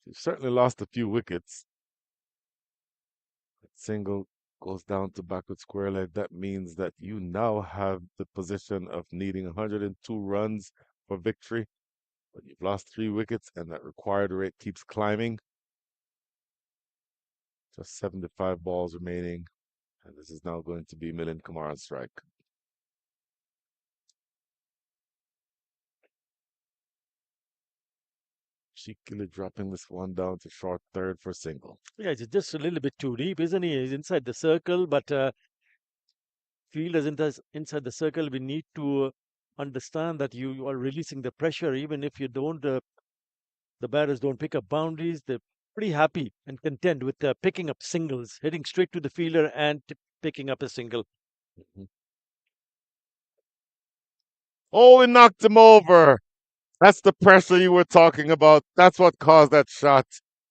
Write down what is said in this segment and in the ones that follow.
You've certainly lost a few wickets. Single goes down to backward square leg. That means that you now have the position of needing 102 runs for victory, but you've lost 3 wickets, and that required rate keeps climbing. Just 75 balls remaining, and this is now going to be Milind Kumar's strike. Cheekily dropping this one down to short third for single. Yeah, it's just a little bit too deep, isn't he? He's inside the circle, but fielders inside the circle, we need to understand that you are releasing the pressure. Even if you don't, the batters don't pick up boundaries. They're pretty happy and content with picking up singles, hitting straight to the fielder and picking up a single. Mhm. Oh, he knocked him over. That's the pressure you were talking about. That's what caused that shot.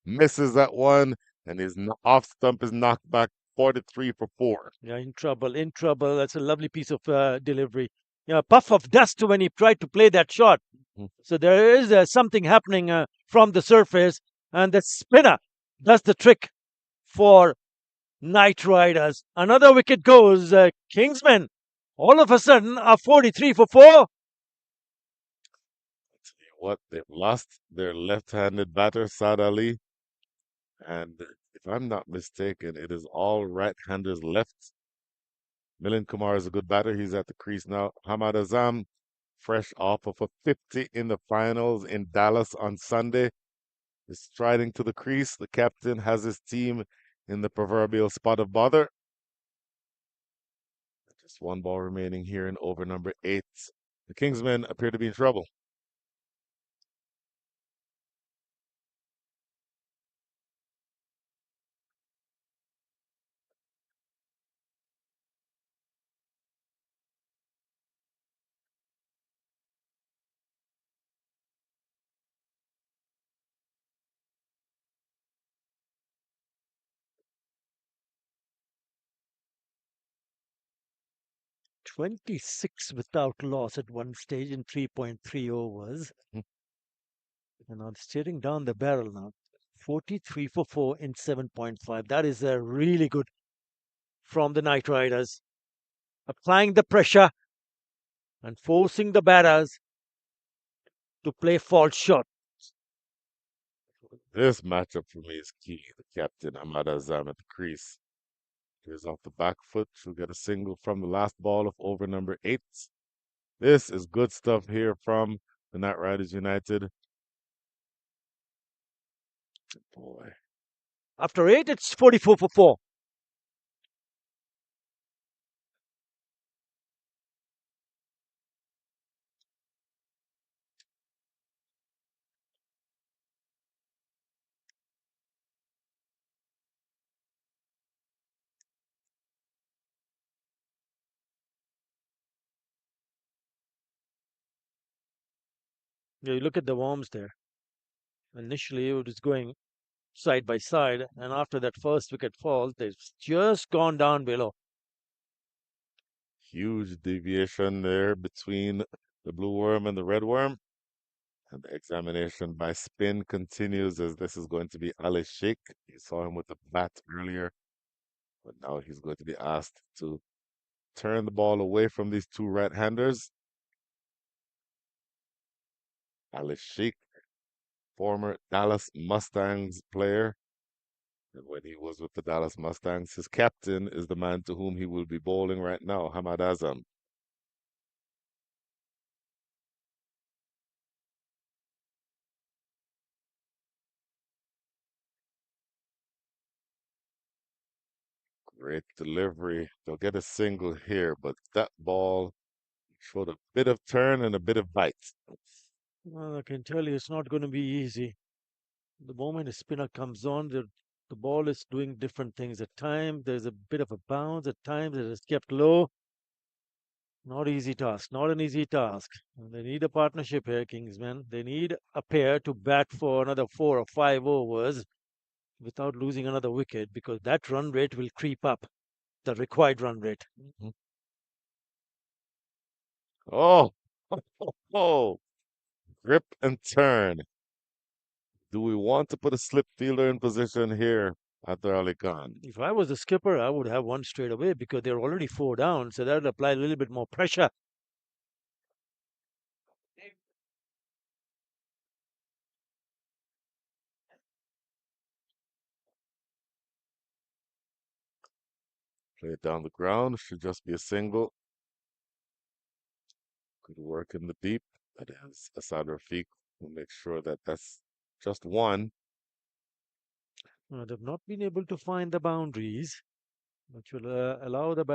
Misses that one, and his off stump is knocked back 43 for 4. Yeah, in trouble, in trouble. That's a lovely piece of delivery. Yeah, puff of dust when he tried to play that shot. Mhm. So there is something happening from the surface, and the spinner does the trick for Knight Riders. Another wicket goes. Kingsmen all of a sudden are 43 for 4. Tell you what, they've lost their left-handed batter, Saad Ali, and if I'm not mistaken, it is all right-handers left. Milind Kumar is a good batter. He's at the crease now. Hamad Azam, fresh off of a 50 in the finals in Dallas on Sunday, is striding to the crease. The captain has his team in the proverbial spot of bother. Just one ball remaining here in over number 8. The Kingsmen appear to be in trouble. 26 without loss at one stage in 3.3 overs. Hmm. And now staring down the barrel now. 43 for 4 in 7.5. That is really good from the Knight Riders. Applying the pressure and forcing the batters to play false shot. This matchup for me is key. The captain, Ahmad Azam, at the crease. Here's off the back foot. She'll get a single from the last ball of over number 8. This is good stuff here from the Knight Riders United. Boy. After 8, it's 44 for 4. You look at the worms there. Initially, it was going side by side, and after that first wicket falls, they've just gone down below. Huge deviation there between the blue worm and the red worm. And the examination by spin continues as this is going to be Ali Sheikh. You saw him with the bat earlier, but now he's going to be asked to turn the ball away from these two right-handers. Ali Sheikh, former Dallas Mustangs player. And when he was with the Dallas Mustangs, his captain is the man to whom he will be bowling right now, Hamad Azam. Great delivery. They'll get a single here, but that ball showed a bit of turn and a bit of bite. Well, I can tell you it's not going to be easy. The moment a spinner comes on, the ball is doing different things. At times, there's a bit of a bounce. At times, it is kept low. Not easy task. Not an easy task. And they need a partnership here, Kingsmen. They need a pair to bat for another 4 or 5 overs without losing another wicket because that run rate will creep up, the required run rate. Mhm. Oh, oh, grip and turn. Do we want to put a slip fielder in position here at the Ali Khan? If I was the skipper, I would have one straight away because they're already four down, so that would apply a little bit more pressure. Play it down the ground. Should just be a single. Good work in the deep. That is Asad Rafiq. We'll make sure that that's just one. They've not been able to find the boundaries, which will allow the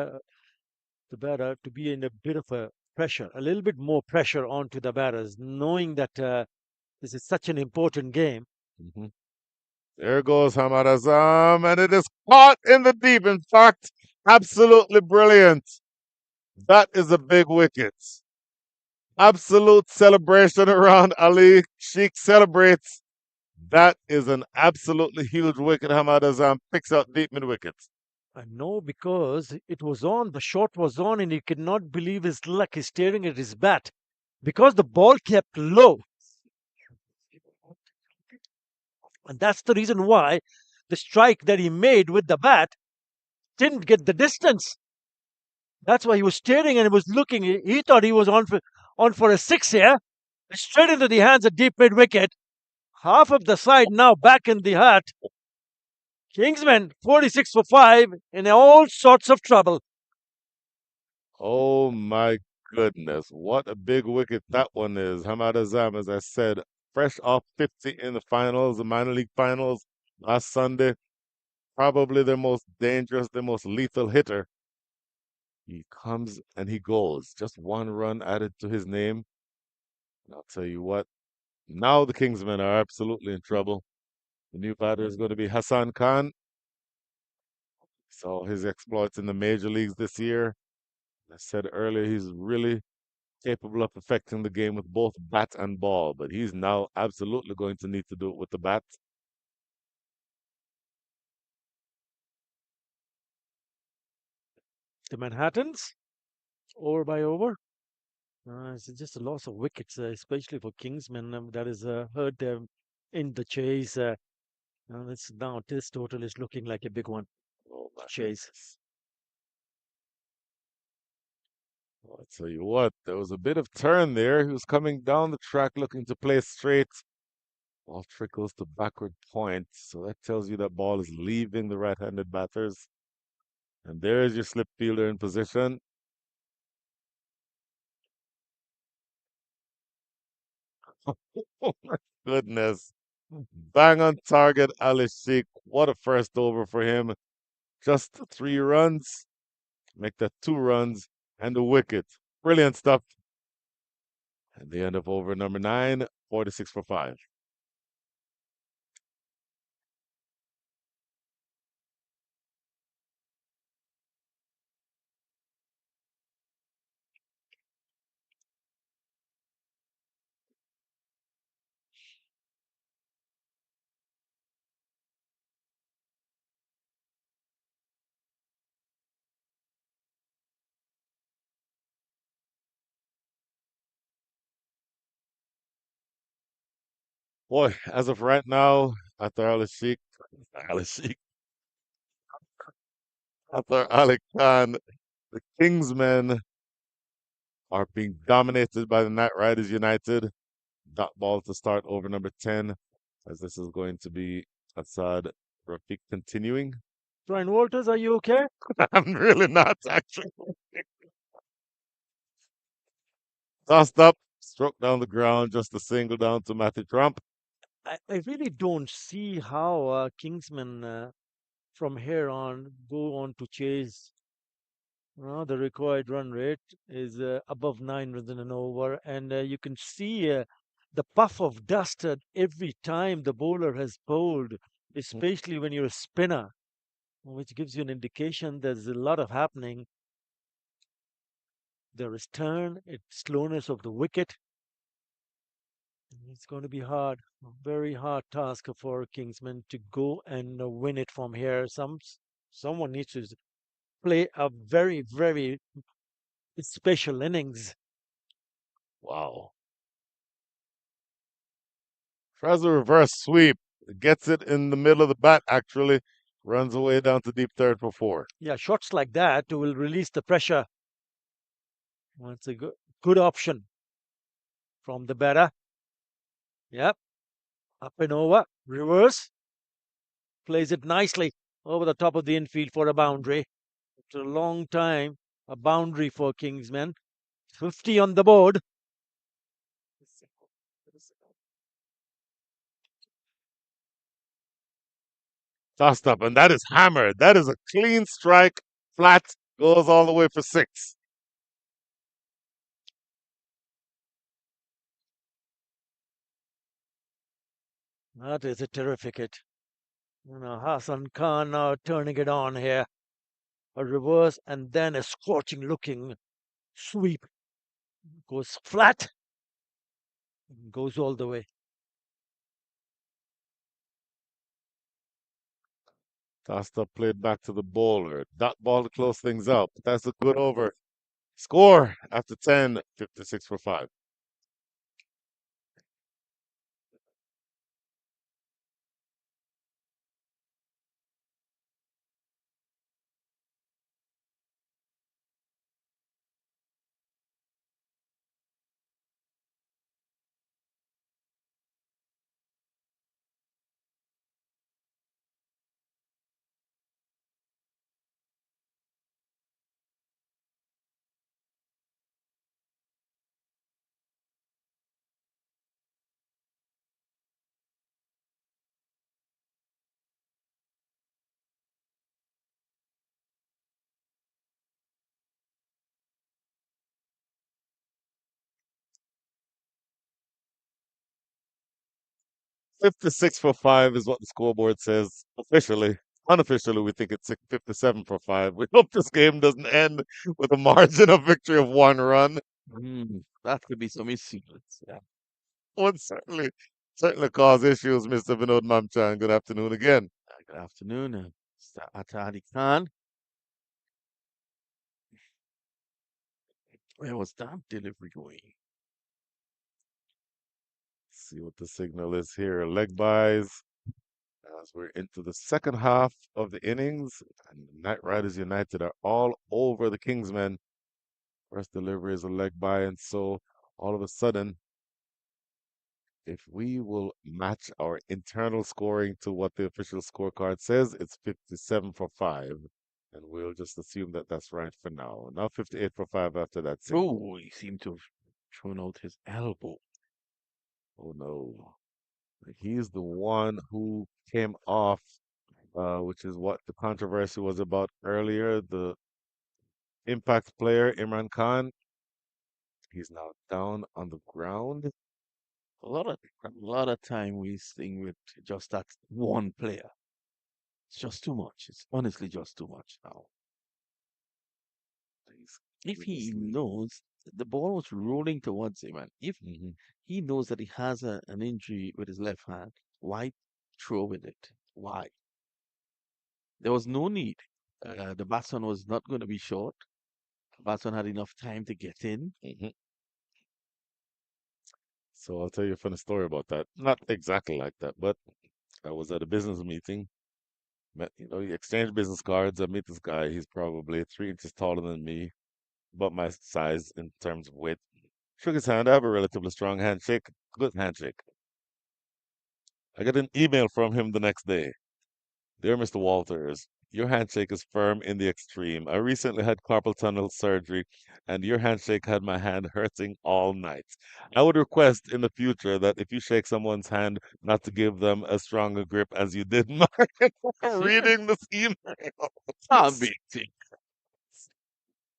batter to be in a bit of a pressure, a little bit more pressure onto the batters, knowing that this is such an important game. Hmm. There goes Hamad Azam, and it is caught in the deep. In fact, absolutely brilliant. That is a big wicket. Absolute celebration around Ali. Sheikh celebrates. That is an absolutely huge wicket. Hamad Azam picks out deep mid wicket. I know because it was on, the shot was on, and he could not believe his luck. He's staring at his bat because the ball kept low. And that's the reason why the strike that he made with the bat didn't get the distance. That's why he was staring and he was looking. He thought he was on for a six here, straight into the hands of deep mid wicket. Half of the side now back in the hut. Kingsmen 46 for 5 in all sorts of trouble. Oh my goodness. What a big wicket that one is. Hamad Azam, as I said, fresh off 50 in the finals, the minor league finals last Sunday. Probably their most dangerous, their most lethal hitter. He comes and he goes. Just one run added to his name. And I'll tell you what, now the Kingsmen are absolutely in trouble. The new batter is going to be Hassan Khan. Saw his exploits in the major leagues this year. I said earlier, he's really capable of affecting the game with both bat and ball, but he's now absolutely going to need to do it with the bat. The Manhattans, over by over. It's just a loss of wickets, especially for Kingsmen. That has hurt them in the chase. Now this total is looking like a big one Oh to my chase. goodness. Well, I tell you what, there was a bit of turn there. He was coming down the track looking to play straight. Ball trickles to backward point. So that tells you that ball is leaving the right-handed batters. And there's your slip fielder in position. Oh my goodness. Bang on target, Ali Sheikh. What a first over for him. Just 3 runs. Make that 2 runs and a wicket. Brilliant stuff. And the end of over number 9, 46 for 5. Boy, as of right now, after Ali Sheikh, after Ali Khan, the Kingsmen are being dominated by the Knight Riders United. Dot ball to start over number 10, as this is going to be Assad Rafiq continuing. Brian Walters, are you okay? I'm really not, actually. Tossed up, struck down the ground, just a single down to Matthew Trump. I really don't see how Kingsmen from here on go on to chase. The required run rate is above 9 runs in an over, and you can see the puff of dust every time the bowler has bowled, especially when you're a spinner, which gives you an indication there's a lot of happening. There is turn, it's slowness of the wicket. It's going to be hard, a very hard task for Kingsmen to go and win it from here. Someone needs to play a very, very special innings. Wow. Tries a reverse sweep. Gets it in the middle of the bat, actually. Runs away down to deep third for four. Yeah, shots like that will release the pressure. That's a good option from the batter. Yep, up and over, reverse, plays it nicely over the top of the infield for a boundary. It's a long time, a boundary for Kingsmen. 50 on the board. Tossed up, and that is hammered. That is a clean strike. Flat goes all the way for six. That is a terrific hit. Hassan Khan now turning it on here. A reverse and then a scorching looking sweep. Goes flat, goes all the way. Tossed up, played back to the bowler. Dot ball to close things out. But that's a good over. Score after 10, 56 for 5. 56 for 5 is what the scoreboard says officially. Unofficially, we think it's 57 for 5. We hope this game doesn't end with a margin of victory of 1 run. That could be some issues. Yeah. Would certainly cause issues, Mr. Vinod Mamchan. Good afternoon again. Good afternoon, Mr. Atadi Khan. Where was that delivery going? See what the signal is here. Leg buys as we're into the second half of the innings, and the Knight Riders United are all over the Kingsmen. First delivery is a leg by, and so all of a sudden, if we will match our internal scoring to what the official scorecard says, it's 57 for 5. And we'll just assume that that's right for now. Now 58 for 5 after that signal. Oh, he seemed to have thrown out his elbow. Oh no. He's the one who came off, which is what the controversy was about earlier. The impact player, Imran Khan, he's now down on the ground. A lot of time wasting with just that one player. It's just too much. It's honestly just too much now. If he knows the ball was rolling towards him, and if Mhm. he knows that he has an injury with his left hand, why throw with it? Why? There was no need. The batsman was not going to be short. The batsman had enough time to get in. Mhm. So I'll tell you a funny story about that. Not exactly like that, but I was at a business meeting. You exchange business cards. I meet this guy. He's probably 3 inches taller than me, about my size in terms of weight. Shook his hand. I have a relatively strong handshake. Good handshake. I get an email from him the next day. Dear Mr. Walters, your handshake is firm in the extreme. I recently had carpal tunnel surgery, and your handshake had my hand hurting all night. I would request in the future that if you shake someone's hand, not to give them as strong a grip as you did mine. Serious? Reading this email. Not a big thing.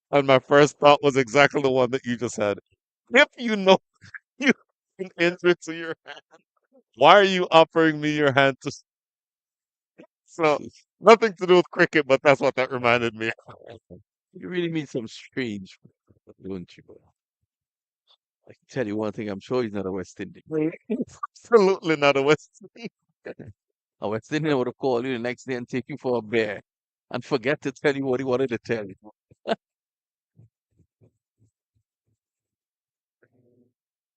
And my first thought was exactly the one that you just had. If you know you can injury to your hand, why are you offering me your hand to? So nothing to do with cricket, but that's what that reminded me. You really mean some strange, don't you? I can tell you one thing, I'm sure he's not a West Indian. Absolutely not a West. A West Indian would have called you the next day and take you for a bear and forget to tell you what he wanted to tell you.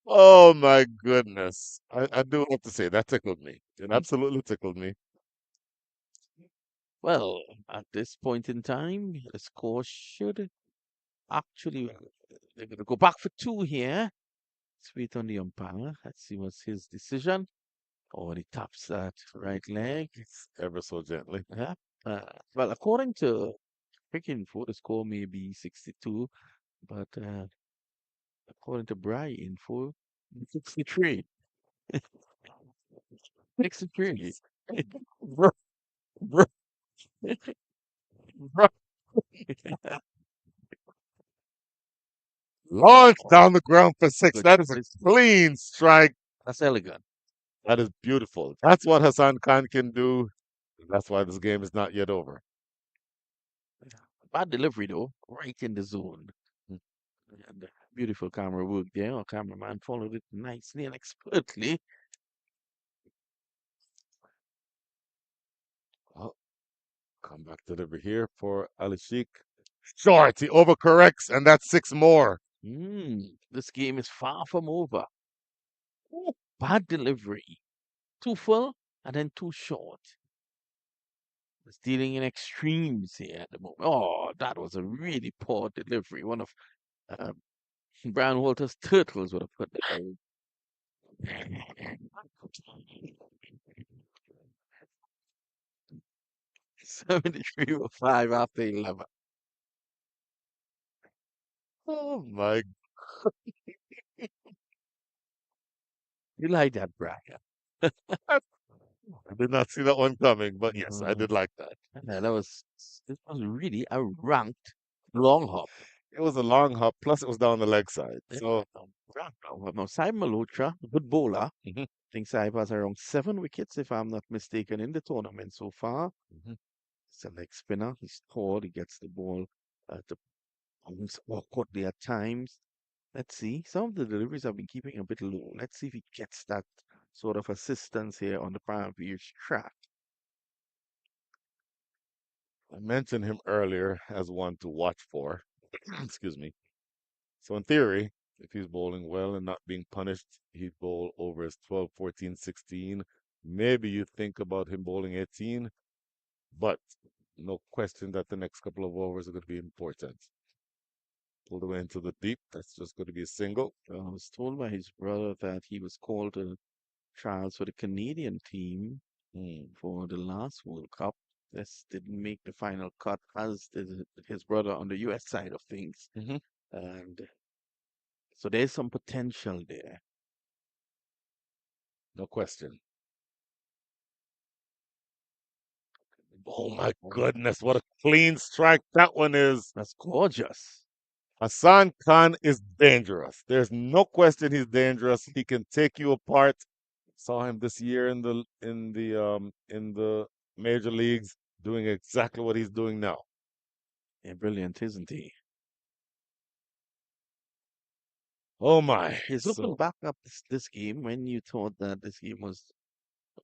Oh my goodness. I do have to say that tickled me. It absolutely tickled me. Well, at this point in time, the score should actually, they're going to go back for two here. Let's wait on the umpire. Let's see what's his decision. Oh, and he taps that right leg. Ever so gently. Yeah. Uh, well, according to Cricket Info, the score may be 62, but according to Brian Info, 63. 63. Bro, bro, bro. Launch down the ground for six. Good. That is a It's good. clean strike. That's elegant. That is beautiful. That's what Hassan Khan can do. That's why this game is not yet over. Bad delivery, though, right in the zone. And beautiful camera work there. Our cameraman followed it nicely and expertly. Oh, come back delivery here for Ali Sheikh. Short. He overcorrects, and that's six more. This game is far from over. Bad delivery. Too full and then too short. It's dealing in extremes here at the moment. Oh, that was a really poor delivery. One of uh, Brian Walter's turtles would have put that. 73 or 5 after 11. Oh my! You like that, Brian? I did not see that one coming, but yes, I Uh, did like that. that was this was really a ranked long hop. It was a long hop, plus it was down the leg side. Yeah, So, ranked long hop. Now, Simon Malhotra, good bowler. mhm, I think Saib has around 7 wickets, if I'm not mistaken, in the tournament so far. mhm. He's a leg spinner. He's tall. He gets the ball to bounce awkwardly at times. Let's see. Some of the deliveries have been keeping a bit low. Let's see if he gets that sort of assistance here on the previous track. I mentioned him earlier as one to watch for. Excuse me. So in theory, if he's bowling well and not being punished, he'd bowl over his 12, 14, 16. Maybe you think about him bowling 18, but no question that the next couple of overs are going to be important. Pulled away into the deep. That's just going to be a single. I was told by his brother that he was called to trials for the Canadian team Hmm. for the last World Cup. This didn't make the final cut, as did his brother on the US side of things. Hmm. And so there's some potential there. No question. Oh my Oh, goodness, what a clean strike that one is. that's gorgeous. Hassan Khan is dangerous. There's no question he's dangerous. He can take you apart. Saw him this year in the major leagues doing exactly what he's doing now. Yeah, brilliant, isn't he? Oh my. He's looking So back up this game when you thought that this game was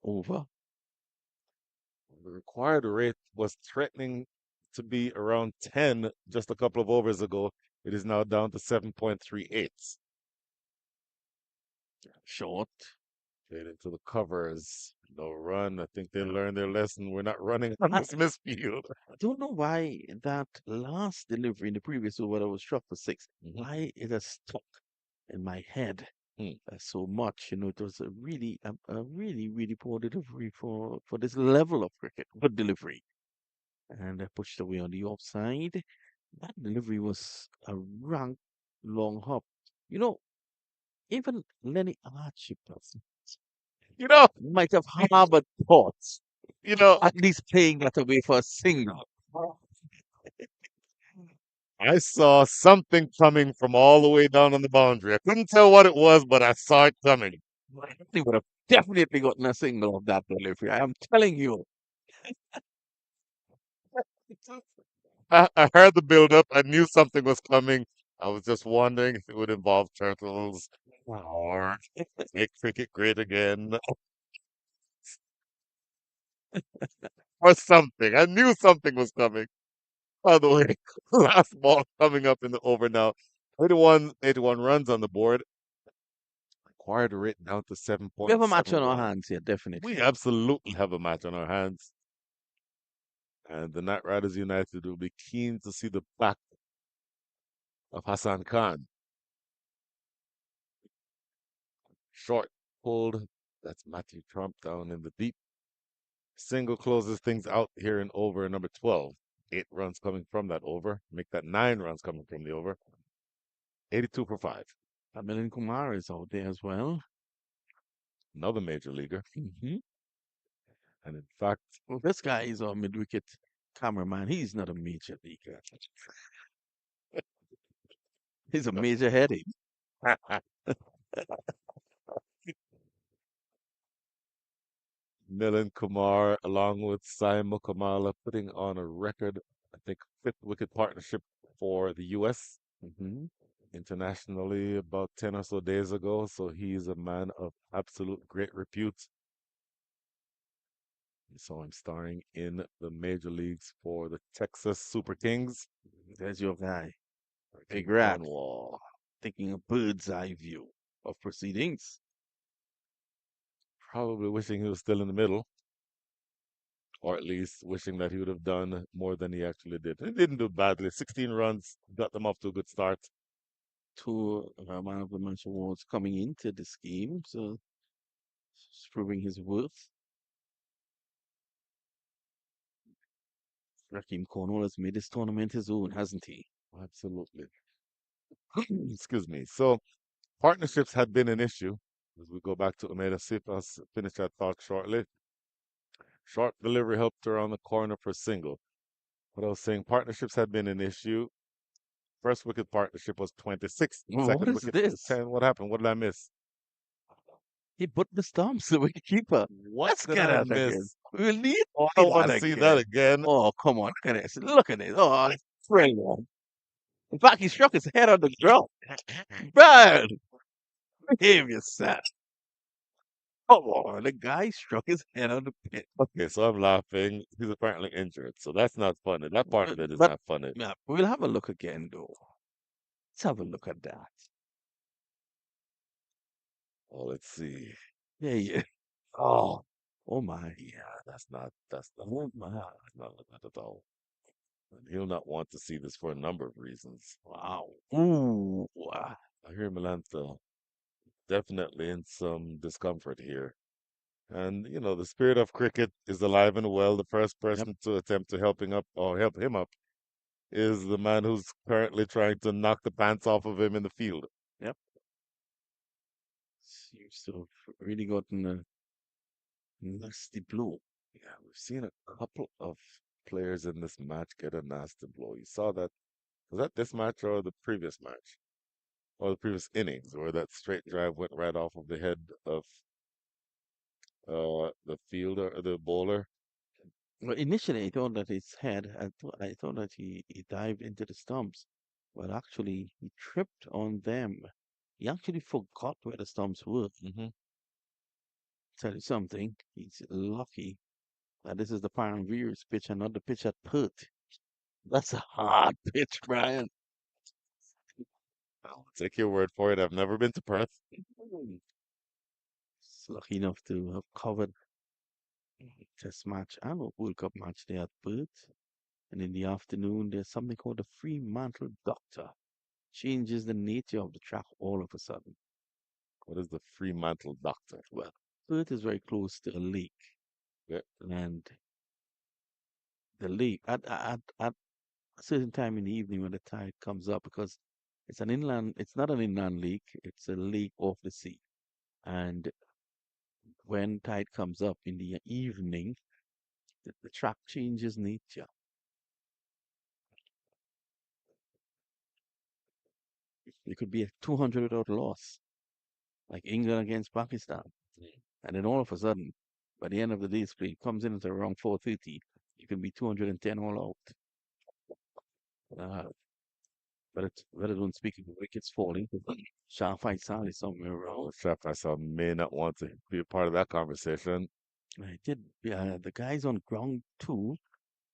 over. the required rate was threatening to be around 10 just a couple of overs ago. It is now down to 7.38. Short. Played into the covers. No run. I think they learned their lesson. We're not running on this misfield. I don't know why that last delivery in the previous over that was struck for six, Mhm. why it has stuck in my head Hmm. so much. You know, it was a really, really poor delivery for this level of cricket. Good delivery. And I pushed away on the offside. That delivery was a rank long hop. You know, even Lenny Archibald You know, might have harbored thoughts, you know, at least playing that away for a single. I saw something coming from all the way down on the boundary. I couldn't tell what it was, but I saw it coming. He would have definitely gotten a single of that delivery. I am telling you. I heard the build up. I knew something was coming. I was just wondering if it would involve turtles or make cricket great again or something. I knew something was coming. By the way, last ball coming up in the over now. 81 runs on the board. hard rate down to We have a match on our 7.71. hands here, definitely. We absolutely have a match on our hands. And the Knight Riders United will be keen to see the back of Hassan Khan. Short pulled. That's Matthew Trump down in the deep. Single closes things out here in over number 12. 8 runs coming from that over. Make that 9 runs coming from the over. 82 for 5. Milind Kumar is out there as well. Another major leaguer. Hmm. And in fact, Well, this guy is our mid-wicket cameraman. He's not a major leaguer. He's a major headache. Milind Kumar, along with Saima Kamala, putting on a record, I think, 5th wicket partnership for the U.S. Hmm. internationally about 10 or so days ago. So he's a man of absolute great repute. So I'm starring in the major leagues for the Texas Super Kings. There's your guy, King Big Rat, Cornwall. taking a bird's eye view of proceedings. Probably wishing he was still in the middle, or at least wishing that he would have done more than he actually did. He didn't do badly. 16 runs, got them off to a good start. Two man of the match awards coming into this game, so it's proving his worth. Raheem Cornwall has made this tournament his own, hasn't he? Absolutely. Excuse me. So partnerships had been an issue. As we go back to Umeda Sipas, finish that talk shortly. Short delivery helped her on the corner for single. What I was saying, partnerships had been an issue. First wicket partnership was 26. What Second is wicket was this? 10. What happened? What did I miss? He put the stumps, the wicketkeeper. What Let's did get I that again. miss? We'll need Oh, I don't want that to see that again. again. Oh, come on. Look at this. Look at this. Oh, it's brilliant. In fact, he struck his head on the ground. Bad. Behave yourself. Come on. The guy struck his head on the pit. Okay, so I'm laughing. He's apparently injured, so that's not funny. That part of it is But not funny. yeah, we'll have a look again, though. Let's have a look at that. Oh, let's see. Yeah, yeah. Oh, Oh, my. yeah, that's not, Oh, my. not that at all. And he'll not want to see this for a number of reasons. Wow. Ooh. Wow. I hear Melantha definitely in some discomfort here. And the spirit of cricket is alive and well. The first Yep. person to attempt to help him up is the man who's currently trying to knock the pants off of him in the field. Yep. Seems to have really gotten a nasty blow. Yeah, we've seen a couple of players in this match get a nasty blow. You saw that. Was that this match or the previous match? Or the previous innings where that straight drive went right off of the head of the fielder, the bowler? Well, initially, I thought that his head, I thought that he dived into the stumps, but actually, he tripped on them. He actually forgot where the stumps were. Hmm. Tell you something, he's lucky that this is the Pioneers pitch and not the pitch at Perth. That's a hard pitch, Brian. I'll take your word for it. I've never been to Perth. Mm. He's lucky enough to have covered Test match and a World Cup match there at Perth. And in the afternoon, there's something called the Fremantle Doctor. Changes the nature of the track all of a sudden. What is the Fremantle Doctor? Well, Perth is very close to a lake, Yeah. and the lake at a certain time in the evening when the tide comes up, because it's not an inland lake, it's a lake off the sea. And when tide comes up in the evening, the track changes nature. It could be a 200 without loss, like England against Pakistan. And then all of a sudden, by the end of the day's play, it comes in at around 4:30. You can be 210 all out. But it's better don't speak of the wickets falling. Shafai Sal is somewhere around. Chef, I saw may not want to be a part of that conversation. I did. The guys on ground two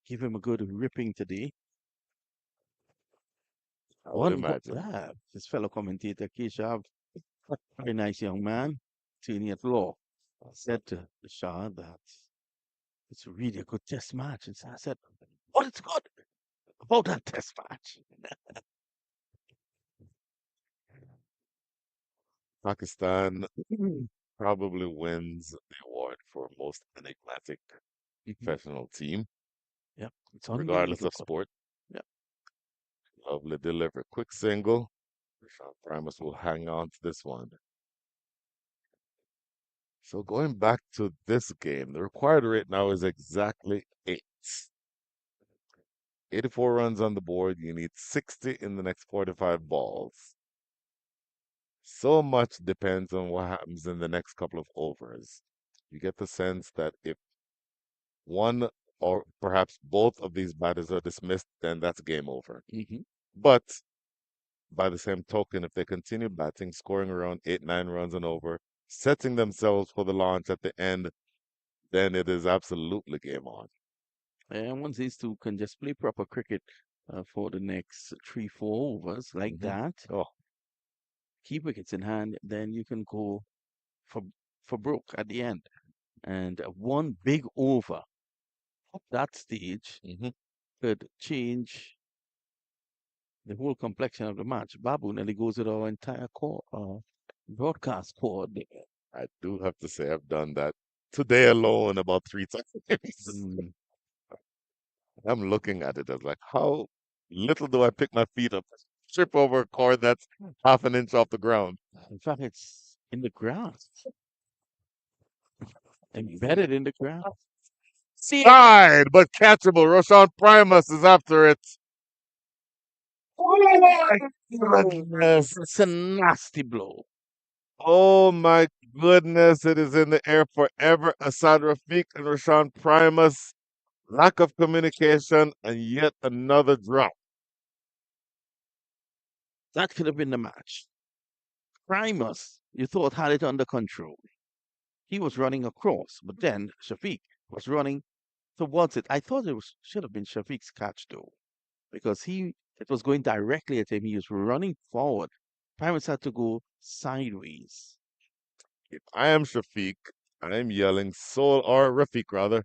give him a good ripping today. I would imagine. His fellow commentator Keshav Very nice young man, training at law. I said to the Shah that it's really a good test match. And so I said, what is good about that test match? Pakistan probably wins the award for most enigmatic Mhm. professional team, Yep, it's regardless of unbelievable. sport. Yep. Lovely deliver. Quick single. Rashawn Primus will hang on to this one. So going back to this game, the required rate now is exactly 8. 84 runs on the board. You need 60 in the next 45 balls. So much depends on what happens in the next couple of overs. You get the sense that if one or perhaps both of these batters are dismissed, then that's game over. Hmm. But by the same token, if they continue batting, scoring around 8, 9 runs and over, setting themselves for the launch at the end, then it is absolutely game on. And once these two can just play proper cricket for the next 3, 4 overs like Hmm. that, Oh, keep wickets in hand, then you can go for for broke at the end. And one big over at that stage hmm could change the whole complexion of the match. Babu nearly goes with our entire broadcast squad. I do have to say I've done that today alone about 3 times. Mm. I'm looking at it as like, how little do I pick my feet up, trip over a cord that's half an inch off the ground. In fact, it's in the grass, embedded in the grass. Side, but catchable. Roshan Primus is after it. Oh my goodness. It's a nasty blow. Oh my goodness. It is in the air forever. Asad Rafiq and Roshan Primus. Lack of communication and yet another drop. That could have been the match. Primus, you thought had it under control. He was running across, but then Shafiq was running towards it. I thought it was should have been Shafiq's catch though, because he it was going directly at him. He was running forward. Primus had to go sideways. If I am Shafiq, I'm yelling so, or Rafiq rather,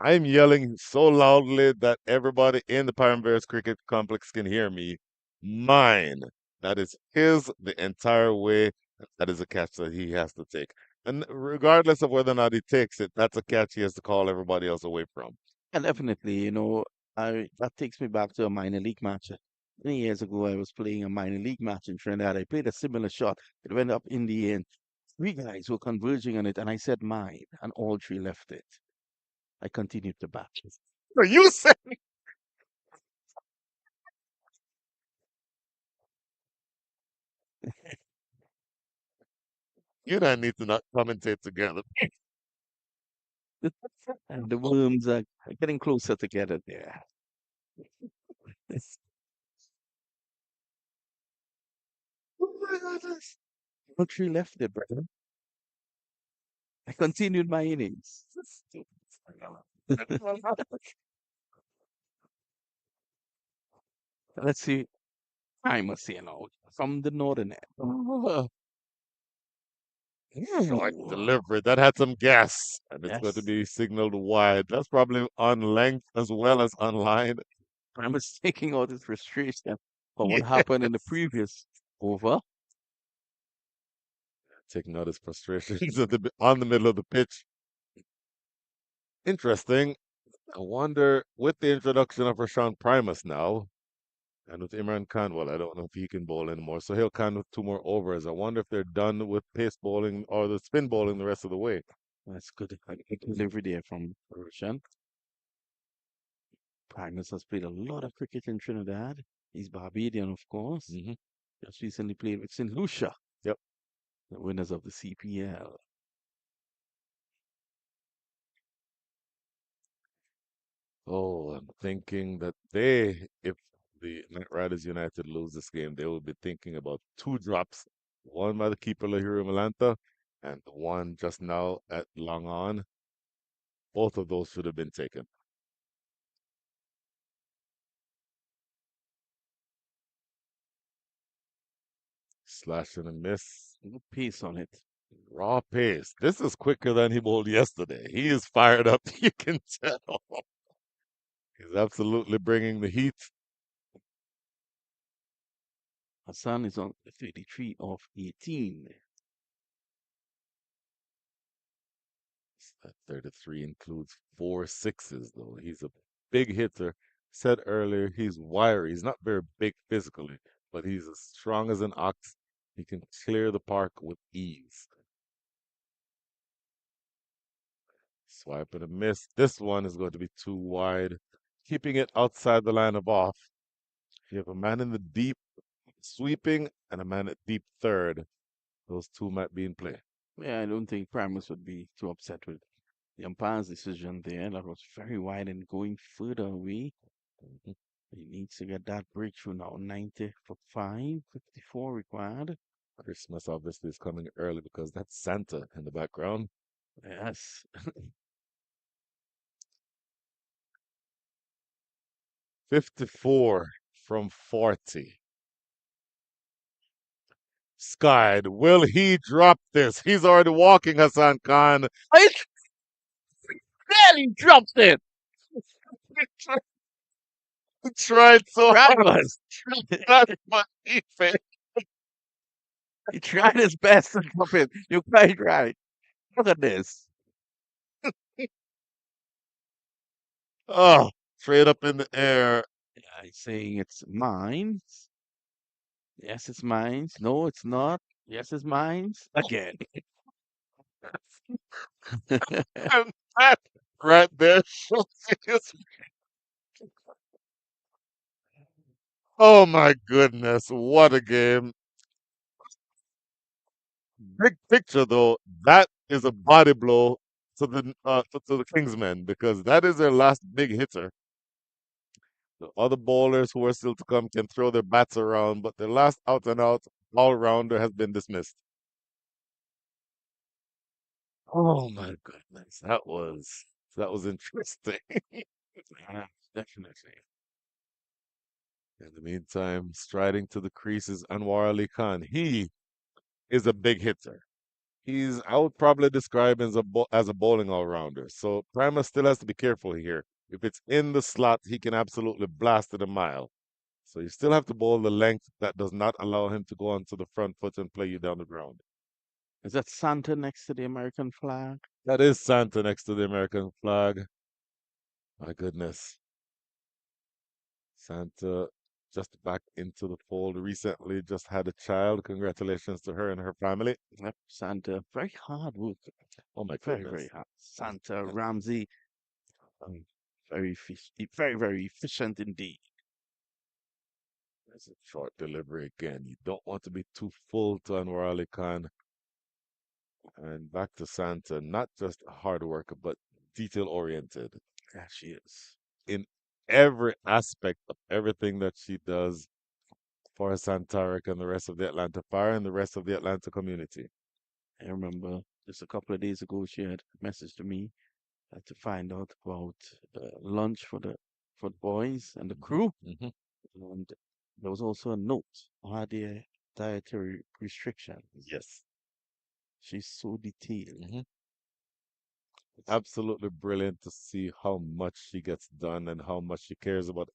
I'm yelling so loudly that everybody in the Pyram Bears Cricket Complex can hear me. Mine. That is his the entire way. That is a catch that he has to take. And regardless of whether or not he takes it, that's a catch he has to call everybody else away from. And definitely, I that takes me back to a minor league match. Many years ago, I was playing a minor league match in Trinidad. I played a similar shot. It went up in the end. Three guys were converging on it, and I said mine, and all three left it. I continued to bat. So you say you and I need to not commentate together. And the worms are getting closer together there. Oh my goodness. All three left it, brother. I continued my innings. Let's see. I must say, from the northern end. Short Ooh, delivery. That had some gas, and it's going to yes. be signaled wide. That's probably on length as well as on line. I was taking all this frustration for what Yeah. happened in the previous over. Taking out his frustrations on the middle of the pitch. Interesting. I wonder, with the introduction of Rashawn Primus now, and with Imran Khan, well, I don't know if he can bowl anymore, so he'll Khan with 2 more overs. I wonder if they're done with pace bowling or the spin bowling the rest of the way. That's good. A good delivery there from Roshan. Primus has played a lot of cricket in Trinidad. He's Barbadian, of course. Hmm. Just recently played with St. Lucia, Yep. the winners of the CPL. Oh, I'm thinking that they, if the Knight Riders United lose this game, they will be thinking about 2 drops, one by the keeper Lahiri Malanta, and the one just now at long on. Both of those should have been taken. Slash and a miss. Good pace on it. Raw pace. This is quicker than he bowled yesterday. He is fired up. You can tell. He's absolutely bringing the heat. Hassan is on 33 of 18. That 33 includes four sixes, though. He's a big hitter. Said earlier, he's wiry. He's not very big physically, but he's as strong as an ox. He can clear the park with ease. Swipe and a miss. This one is going to be too wide, keeping it outside the line of off. You have a man in the deep sweeping and a man at deep third. Those two might be in play. Yeah, I don't think Primus would be too upset with the umpire's decision there. That was very wide and going further away. Mhm. He needs to get that breakthrough now. 90 for 5, 54 required. Christmas obviously is coming early because that's Santa in the background. Yes. 54 from 40. Skied. Will he drop this? He's already walking, Hassan Khan. I barely dropped it. He tried so hard. Primus. That's what he failed. He tried his best to drop it. You're quite right. Look at this. Oh, straight up in the air. Yeah, he's saying it's mine. Yes, it's mine. No, it's not. Yes, it's mine. Again. And that right there shows his. Oh my goodness, what a game. Big picture though, that is a body blow to the Kingsmen because that is their last big hitter. The other bowlers who are still to come can throw their bats around, but their last out and out all rounder has been dismissed. Oh my goodness, that was interesting. Yeah, definitely. In the meantime, striding to the crease is Anwar Ali Khan. He is a big hitter. I would probably describe him as a bowling all rounder. So Primus still has to be careful here. If it's in the slot, he can absolutely blast it a mile. So you still have to bowl the length that does not allow him to go onto the front foot and play you down the ground. Is that Santa next to the American flag? That is Santa next to the American flag. My goodness. Santa just back into the fold recently, just had a child. Congratulations to her and her family. Yep, Santa. Very hard work. Oh my Very, very goodness. hard. Santa Ramsey. Um, very, very efficient indeed. There's a short delivery again. You don't want to be too full to Anwar Ali Khan. And back to Santa, not just a hard worker, but detail oriented Yeah, she is. in every aspect of everything that she does for Hassan Tariq and the rest of the Atlanta Fire and the rest of the Atlanta community. I remember just a couple of days ago she had messaged me to find out about lunch for the boys and the Hmm. crew, Hmm. and there was also a note on their dietary restrictions. Yes. She's so detailed. Hmm. It's Absolutely brilliant to see how much she gets done and how much she cares about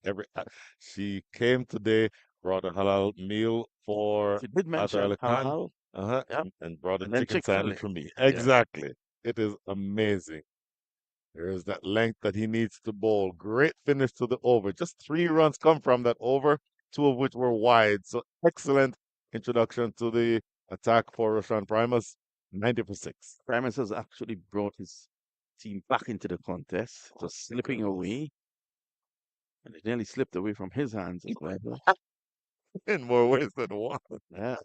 She came today, brought a halal meal for She did Atar mention Ali Khan, halal, yep, and brought a and then chicken sandwich Chick-fil-A. for me. Yeah, Exactly. It is amazing. There is that length that he needs to bowl. Great finish to the over. Just 3 runs come from that over, two of which were wide. So excellent introduction to the attack for Roshan Primus. 90 for 6. Primus has actually brought his team back into the contest. It was slipping Goodness. away, and it nearly slipped away from his hands as well. In more ways than one. Yeah,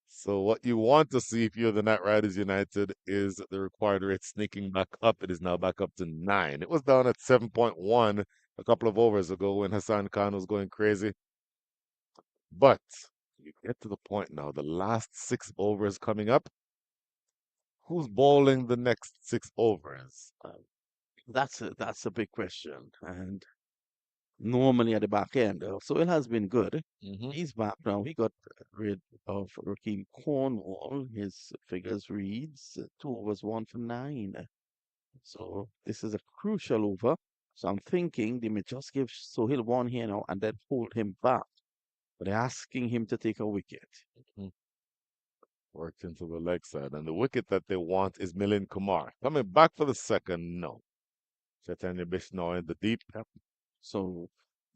So what you want to see if you're the Knight Riders United is the required rate sneaking back up. It is now back up to 9. It was down at 7.1 a couple of overs ago when Hassan Khan was going crazy. But you get to the point now, the last 6 overs coming up. Who's bowling the next 6 overs? that's a big question, and normally at the back end. So it has been good. Hmm. He's back now. He got rid of Raheem Cornwall. His figures reads 2 overs, 1 for 9. So this is a crucial over. So I'm thinking they may just give Sohail one here now and then hold him back. But they're asking him to take a wicket. Worked into the leg side. And the wicket that they want is Milind Kumar. Coming back for the second, no. Chaitanya Bishnoi in the deep. Yep. So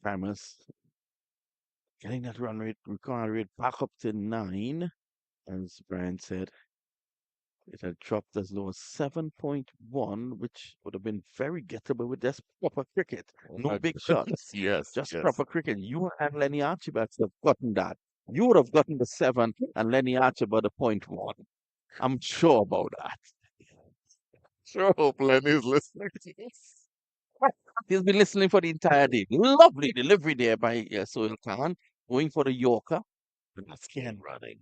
Primus getting that run rate, required rate back up to 9. As Brian said, it had dropped as low as 7.1, which would have been very gettable with just proper cricket. Oh No my big goodness. shots, Yes, just yes. proper cricket. You and Lenny Archibald have gotten that. You would have gotten the 7 and Lenny Archibald the point 1. I'm sure about that. Sure hope Lenny's listening to this. He's been listening for the entire day. Lovely delivery there by Sohail Khan, going for the Yorker. That's game running.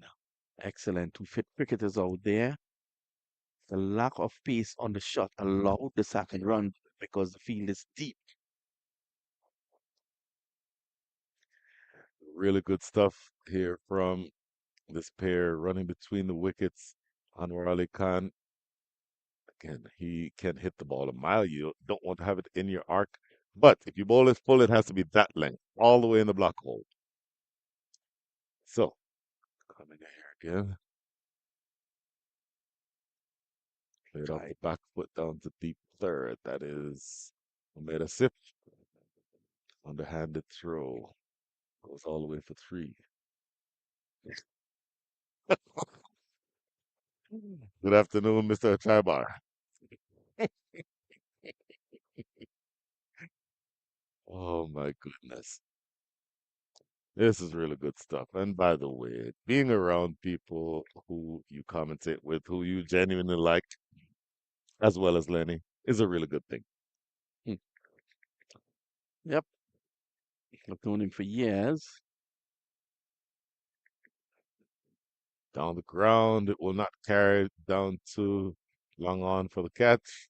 Excellent. 2 fit cricketers out there. The lack of pace on the shot allowed the second run because the field is deep. Really good stuff here from this pair running between the wickets. Anwar Ali Khan, again, he can hit the ball a mile. You don't want to have it in your arc. But if you bowl it full, it has to be that length, all the way in the block hole. So, coming here again. Played off the Right. back foot down to deep third. That is made a sip. Underhanded throw. Goes all the way for 3. Good afternoon, Mr. Chabar. Oh my goodness. This is really good stuff. And by the way, being around people who you commentate with, who you genuinely like, as well as Lenny, is a really good thing. Hmm. Yep. I've known him for years. Down the ground, it will not carry down too long on for the catch.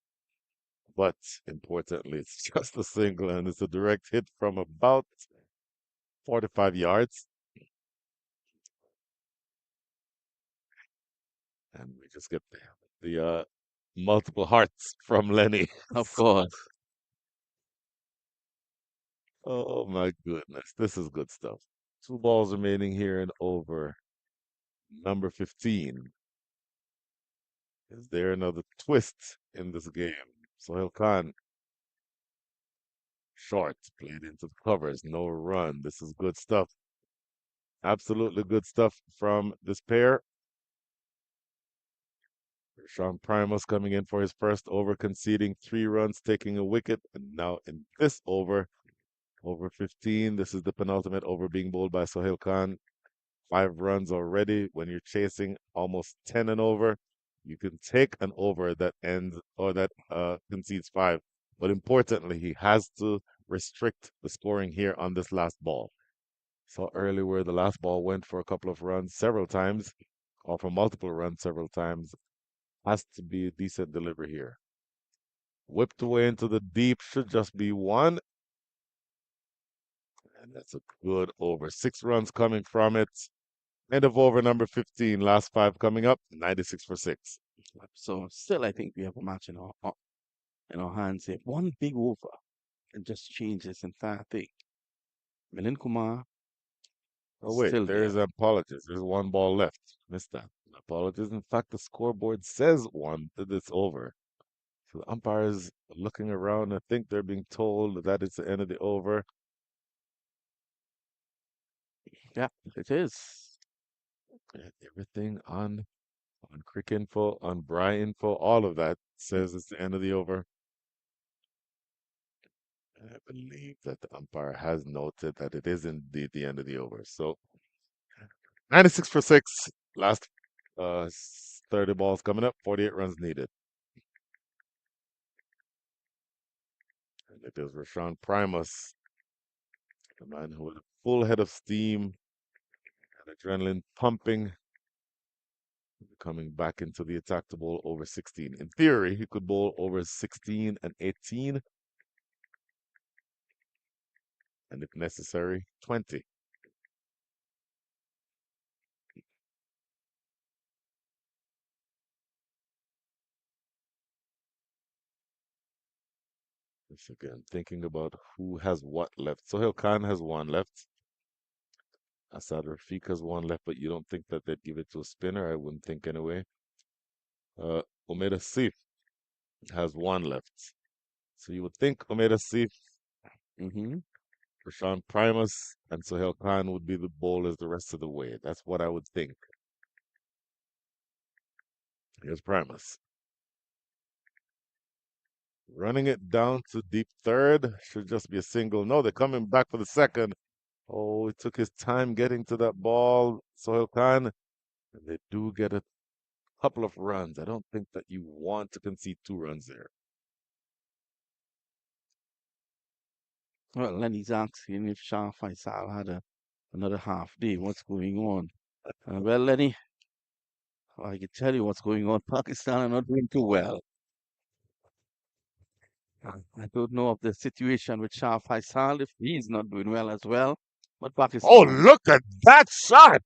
But importantly, it's just a single and it's a direct hit from about 45 yards. And we just get the multiple hearts from Lenny. Of course. Oh my goodness, this is good stuff. 2 balls remaining here in over number 15. Is there another twist in this game? Sohail Khan, short, played into the covers, no run. This is good stuff. Absolutely good stuff from this pair. Sean Primus coming in for his first over, conceding 3 runs, taking a wicket. And now in this over 15, this is the penultimate over being bowled by Sohail Khan. 5 runs already. When you're chasing almost 10 and over, you can take an over that ends or that concedes 5. But importantly, he has to restrict the scoring here on this last ball. Saw earlier where the last ball went for a couple of runs several times, or for multiple runs several times. Has to be a decent delivery here. Whipped away into the deep, should just be 1. And that's a good over. 6 runs coming from it. End of over number 15. Last 5 coming up. 96 for 6. So still, I think we have a match in our hands here. One big over and just change this entire thing. Milind Kumar Oh, wait. still There there. is apologies. There's 1 ball left. Missed that. Apologies. In fact, the scoreboard says 1 that it's over. So the umpires looking around. I think they're being told that it's the end of the over. Yeah, it is. And everything on Crick Info, on Bry Info, all of that says it's the end of the over. I believe that the umpire has noted that it is indeed the end of the over. So 96 for 6. Last 30 balls coming up, 48 runs needed. And it is Rashawn Primus, the man who had a full head of steam and adrenaline pumping, coming back into the attack to bowl over 16. In theory, he could bowl over 16 and 18. and if necessary, 20. This again, thinking about who has what left. Sohail Khan has one left. Asad Rafiq has one left, but you don't think that they'd give it to a spinner? I wouldn't think anyway. Uh, Omeda Sif has one left. So you would think Omeda Sif, Mm-hmm. Rashawn Primus, and Sohail Khan would be the bowlers the rest of the way. That's what I would think. Here's Primus. Running it down to deep third. Should just be a single. No, they're coming back for the second. Oh, it took his time getting to that ball, Sohail Khan. And they do get a couple of runs. I don't think that you want to concede 2 runs there. Well, Lenny's asking if Shah Faisal had another half day. What's going on? Well, Lenny, I can tell you what's going on. Pakistan are not doing too well. I don't know of the situation with Shah Faisal if he's not doing well as well. But Oh, Pakistan, look at that shot!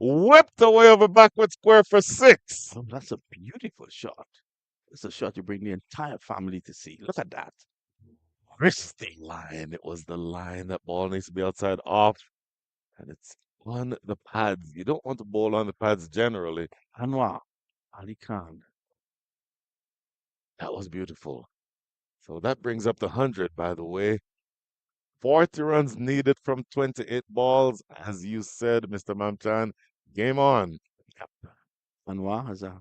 Whipped away over backward square for 6. oh, that's a beautiful shot. It's a shot you bring the entire family to see. Look at that. Crispy line. It was the line. That ball needs to be outside off, and it's on the pads. You don't want to bowl on the pads generally. Anwar Ali Khan. That was beautiful. So that brings up the 100, by the way. 40 runs needed from 28 balls. As you said, Mr. Mamchan, game on. Yep. Anwar has a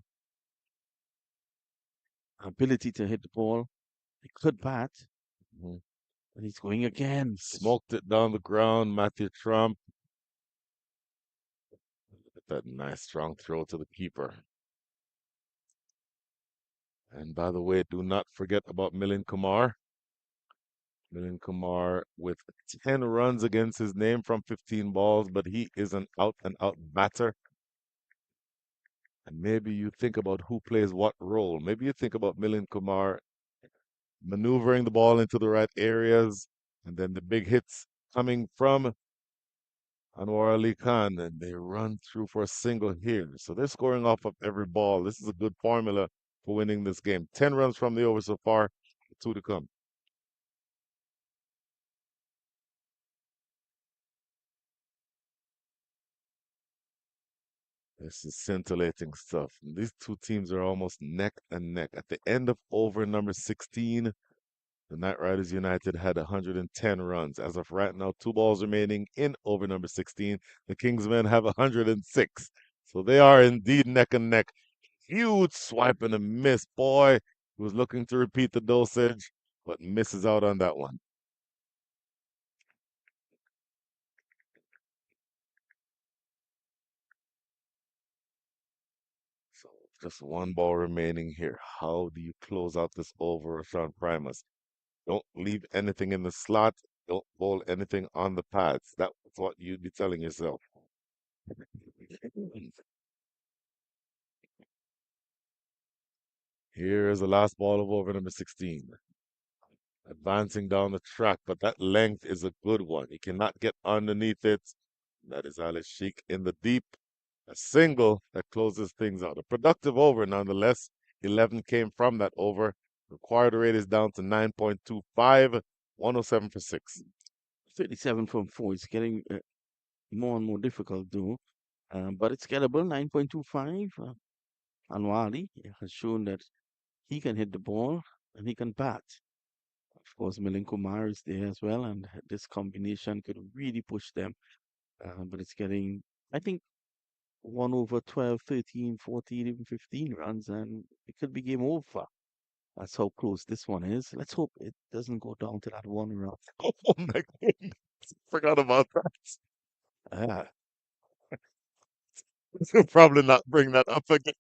ability to hit the ball. He could bat, Mhm. but he's going again. Smoked it down the ground. Matthew Trump. Look at that nice strong throw to the keeper. And by the way, do not forget about Milind Kumar. Milind Kumar with 10 runs against his name from 15 balls, but he is an out and out batter. And maybe you think about who plays what role. Maybe you think about Milind Kumar maneuvering the ball into the right areas, and then the big hits coming from Anwar Ali Khan, and they run through for a single here. So they're scoring off of every ball. This is a good formula for winning this game. 10 runs from the over so far, 2 to come. This is scintillating stuff. These two teams are almost neck and neck. At the end of over number 16, the Knight Riders United had 110 runs. As of right now, 2 balls remaining in over number 16. The Kingsmen have 106. So they are indeed neck and neck. Huge swipe and a miss. Boy, he was looking to repeat the dosage, but misses out on that one. So just 1 ball remaining here. How do you close out this over, Sean Primus? Don't leave anything in the slot. Don't bowl anything on the pads. That's what you'd be telling yourself. Here is the last ball of over number 16. Advancing down the track, but that length is a good one. He cannot get underneath it. That is Ali Sheikh in the deep. A single that closes things out. A productive over nonetheless. 11 came from that over. Required rate is down to 9.25, 107 for 6. 37 from 4. It's getting more and more difficult, though. But it's gettable. 9.25. Anwar Ali has shown that he can hit the ball and he can bat. Of course, Milind Kumar is there as well, and this combination could really push them. But it's getting, I think, 1 over 12, 13, 14, even 15 runs, and it could be game over. That's how close this one is. Let's hope it doesn't go down to that 1 run. Oh my goodness. Forgot about that. Ah. Probably not bring that up again.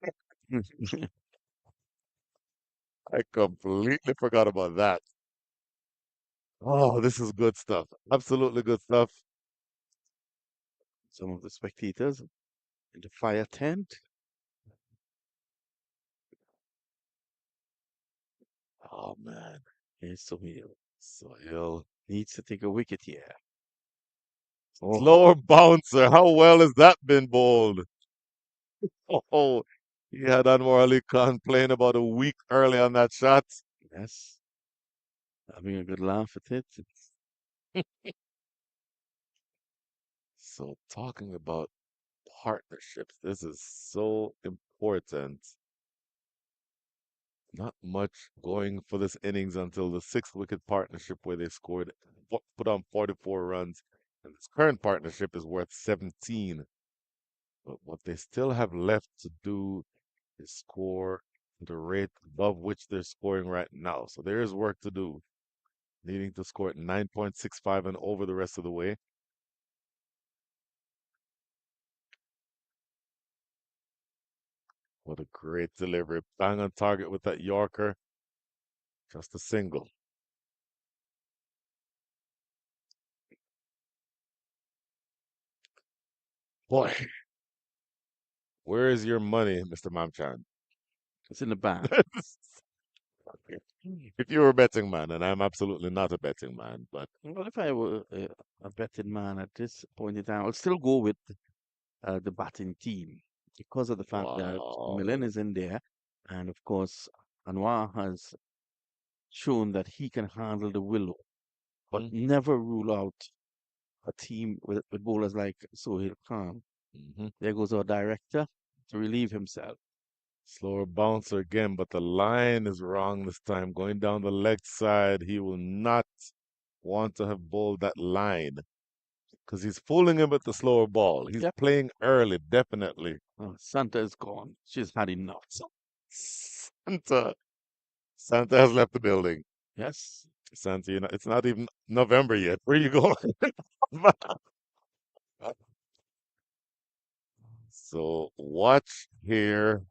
I completely forgot about that. Oh, this is good stuff. Absolutely good stuff. Some of the spectators in the fire tent. Oh man. Here's Sohail. Sohail. Needs to take a wicket here. Oh, Slower bouncer. How well has that been bowled? Oh, he had Anwar Ali Khan playing about a week early on that shot. yes. Having a good laugh at it. So, talking about partnerships, this is so important. Not much going for this innings until the sixth wicket partnership where they scored, put on 44 runs. And this current partnership is worth 17. But what they still have left to do is score the rate above which they're scoring right now. So there is work to do, needing to score at 9.65 and over the rest of the way. What a great delivery. Bang on target with that Yorker. Just a single. Boy, where is your money, Mr. Mamchan? It's in the bank. If you were a betting man, and I'm absolutely not a betting man, but Well, if I were a betting man at this point in time, I'll still go with the batting team because of the fact that Millen wow. is in there, and of course Anwar has shown that he can handle the willow, but Mm-hmm. never rule out a team with bowlers like Sohail Khan. Mm-hmm. There goes our director to relieve himself. Slower bouncer again, but the line is wrong this time. Going down the leg side, he will not want to have bowled that line because he's fooling him with the slower ball. He's Yep. playing early, definitely. Oh, Santa is gone. She's had enough. So, Santa, Santa has left the building. yes. Santa, it's not even November yet. Where you going? So watch here.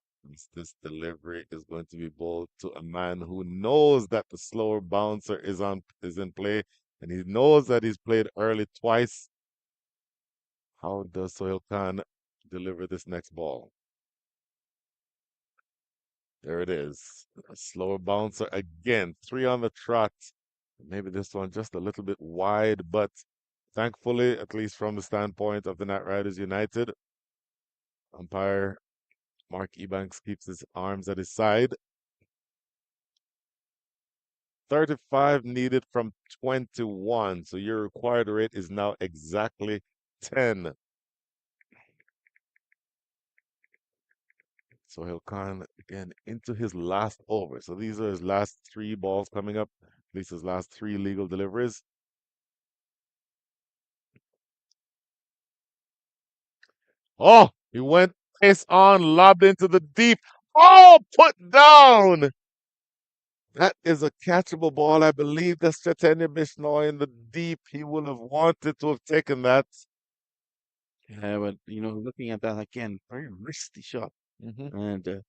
This delivery is going to be bowled to a man who knows that the slower bouncer is in play, and he knows that he's played early twice. How does Sohail Khan deliver this next ball? There it is. A slower bouncer again. Three on the trot. Maybe this one just a little bit wide, but thankfully, at least from the standpoint of the Knight Riders United, umpire Mark Ebanks keeps his arms at his side. 35 needed from 21. So your required rate is now exactly 10. So Khan again into his last over. So these are his last three balls coming up, at least his last three legal deliveries. Oh, he went face on, lobbed into the deep. Oh, put down. That is a catchable ball. I believe that's Chaitanya Bishnoi in the deep. He would have wanted to have taken that. Yeah, but looking at that again, very risky shot. Hmm. And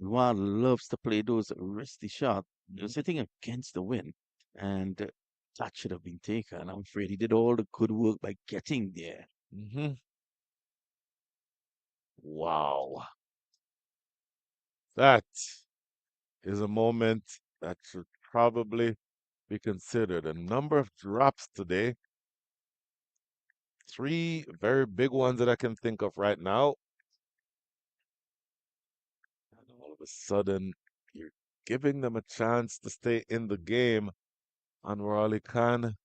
Anwar loves to play those risky shots. You're Hmm. sitting against the wind, and that should have been taken. I'm afraid he did all the good work by getting there. Hmm. Wow. That is a moment that should probably be considered. A number of drops today. Three very big ones that I can think of right now. And all of a sudden, you're giving them a chance to stay in the game. Anwar Ali Khan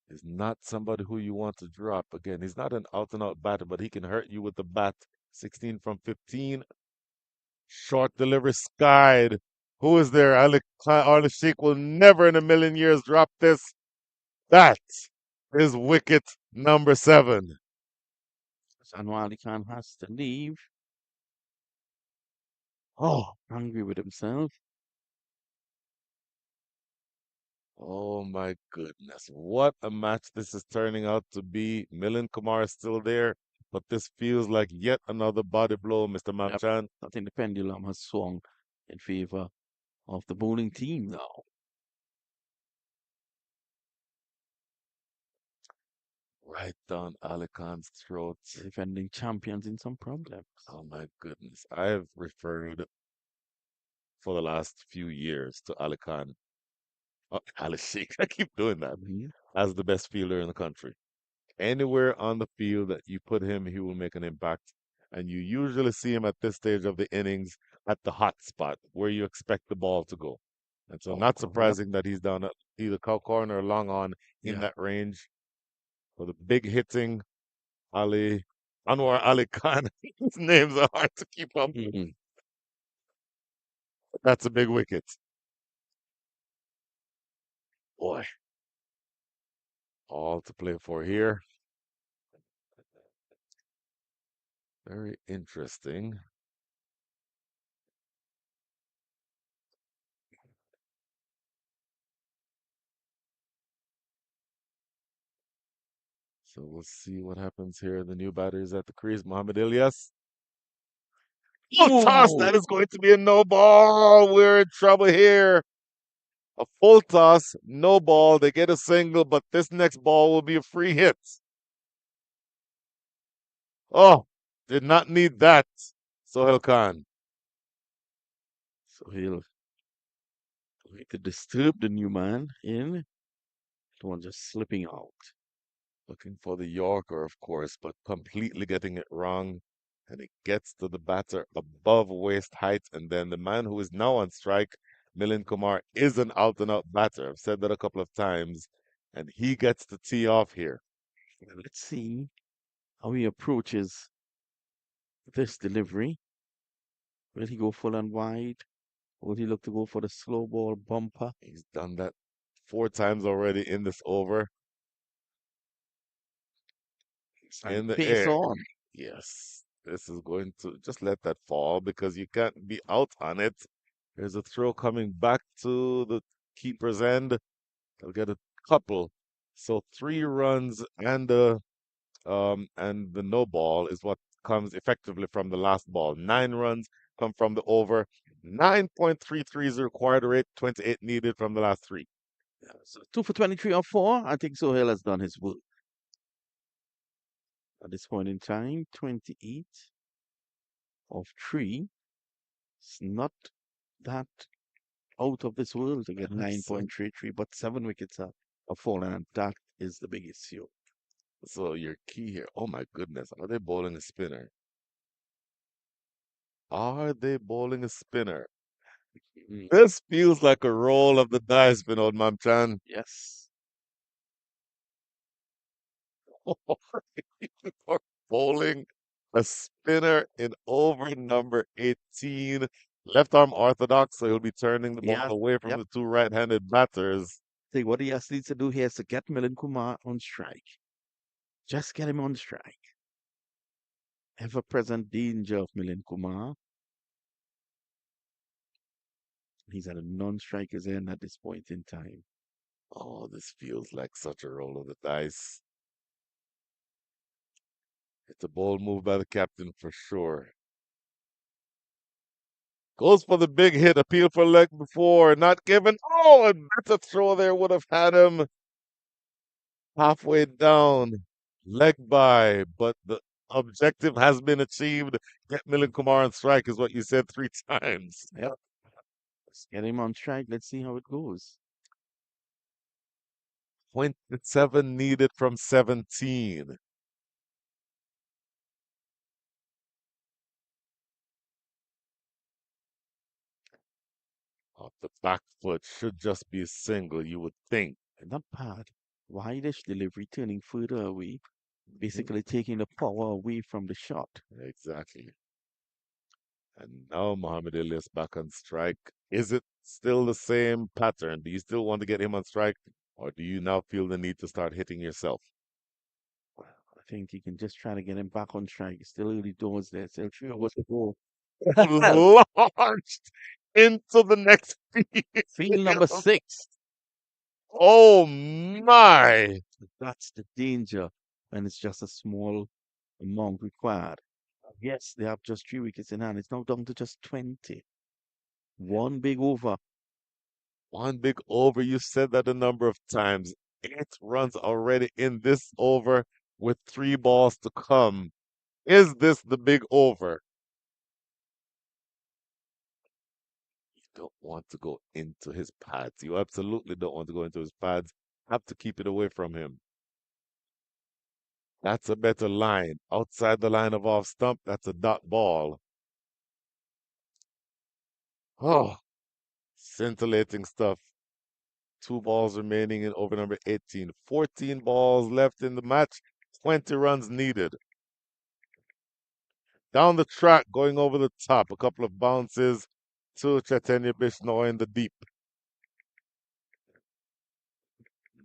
is not somebody who you want to drop. Again, he's not an out and out batter, but he can hurt you with the bat. 16 from 15. Short delivery skied. Who is there? Ali Sheikh will never in a million years drop this. That is wicket number 7. So Anwar Ali Khan has to leave, Oh, angry with himself. oh my goodness. What a match this is turning out to be. Milind Kumar is still there, but this feels like yet another body blow, Mr. Yep, Mamchan. I think the pendulum has swung in favor of the bowling team now. Right down Ali Khan's throat. The defending champions in some problems. Oh my goodness. I've referred for the last few years to Ali Khan, Ali Sheikh. I keep doing that Mhm. as the best fielder in the country. Anywhere on the field that you put him, he will make an impact. And you usually see him at this stage of the innings at the hot spot where you expect the ball to go. And so, not Oh, yep, surprising that he's down at either cow corner or long on in yeah. that range for the big hitting Ali Anwar Ali Khan. His names are hard to keep up with. Mhm. That's a big wicket. Boy, all to play for here. Very interesting. So we'll see what happens here. The new batter is at the crease. Muhammad Ilyas. Oh, toss! Oh, That is going to be a no ball. We're in trouble here. A full toss, no ball. They get a single, but this next ball will be a free hit. Oh, did not need that. Sohail Khan. so he'll going to disturb the new man in. The one just slipping out. Looking for the Yorker, of course, but completely getting it wrong. And it gets to the batter above waist height. And then the man who is now on strike, Milind Kumar, is an out and out batter. I've said that a couple of times. And he gets to tee off here. Now, let's see how he approaches this delivery. Will he go full and wide? Or will he look to go for the slow ball bumper? He's done that 4 times already in this over. And In the pace air. on. Yes. This is going to just let that fall because you can't be out on it. There's a throw coming back to the keeper's end. They'll get a couple. So 3 runs and the no ball is what comes effectively from the last ball. 9 runs come from the over. 9.33 is the required rate. 28 needed from the last 3. Yeah, so 2 for 23 or 4. I think Sohail has done his work. At this point in time, 28 of 3. It's not that out of this world to get So, 9.33, but 7 wickets are fallen, and that is the big issue. so your key here. Oh my goodness, are they bowling a spinner? Are they bowling a spinner? Mm, This feels like a roll of the dice, Vinod Mamchan. yes. For bowling a spinner in over number 18. Left arm orthodox, so he'll be turning the ball Yeah. away from Yep. the 2 right-handed batters. See, what he has needs to do here is to get Milind Kumar on strike. Just get him on strike. Ever present danger of Milind Kumar. He's at a non-striker's end at this point in time. Oh, this feels like such a roll of the dice. It's a bold move by the captain for sure. Goes for the big hit, appeal for leg before, not given. Oh, a better throw there would have had him halfway down, leg by, but the objective has been achieved. Get Milind Kumar on strike is what you said 3 times. Yep. Let's get him on strike. Let's see how it goes. 27 needed from 17. Off the back foot should just be a single, you would think. Not bad. Wideish delivery, turning further away, Mhm. basically taking the power away from the shot. Exactly. And now Mohamed Ilyas back on strike. Is it still the same pattern? Do you still want to get him on strike, or do you now feel the need to start hitting yourself? I think you can just try to get him back on strike. It's still early doors there. Still 3 hours to go. Launched into the next Field number field. 6. Oh my! That's the danger when it's just a small amount required. Yes, they have just 3 wickets in hand. It's now down to just 20. One big over. One big over. You said that a number of times. 8 runs already in this over with 3 balls to come. Is this the big over? You don't want to go into his pads. You absolutely don't want to go into his pads. Have to keep it away from him. That's a better line. Outside the line of off stump, that's a dot ball. Oh, scintillating stuff. Two balls remaining in over number 18. 14 balls left in the match. 20 runs needed. Down the track, going over the top. A couple of bounces to Chaitanya Bishnoi in the deep.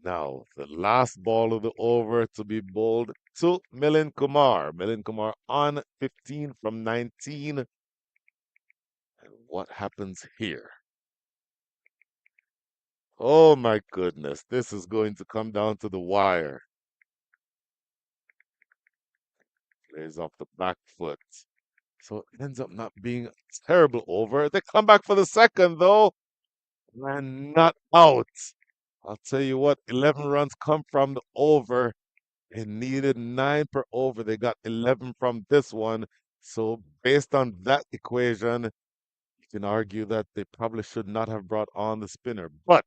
Now, the last ball of the over to be bowled to Milind Kumar. Milind Kumar on 15 from 19. And what happens here? Oh my goodness, this is going to come down to the wire. Plays off the back foot. So it ends up not being a terrible over. They come back for the second, though, and not out. I'll tell you what, 11 runs come from the over. They needed 9 per over. They got 11 from this one. So based on that equation, you can argue that they probably should not have brought on the spinner. But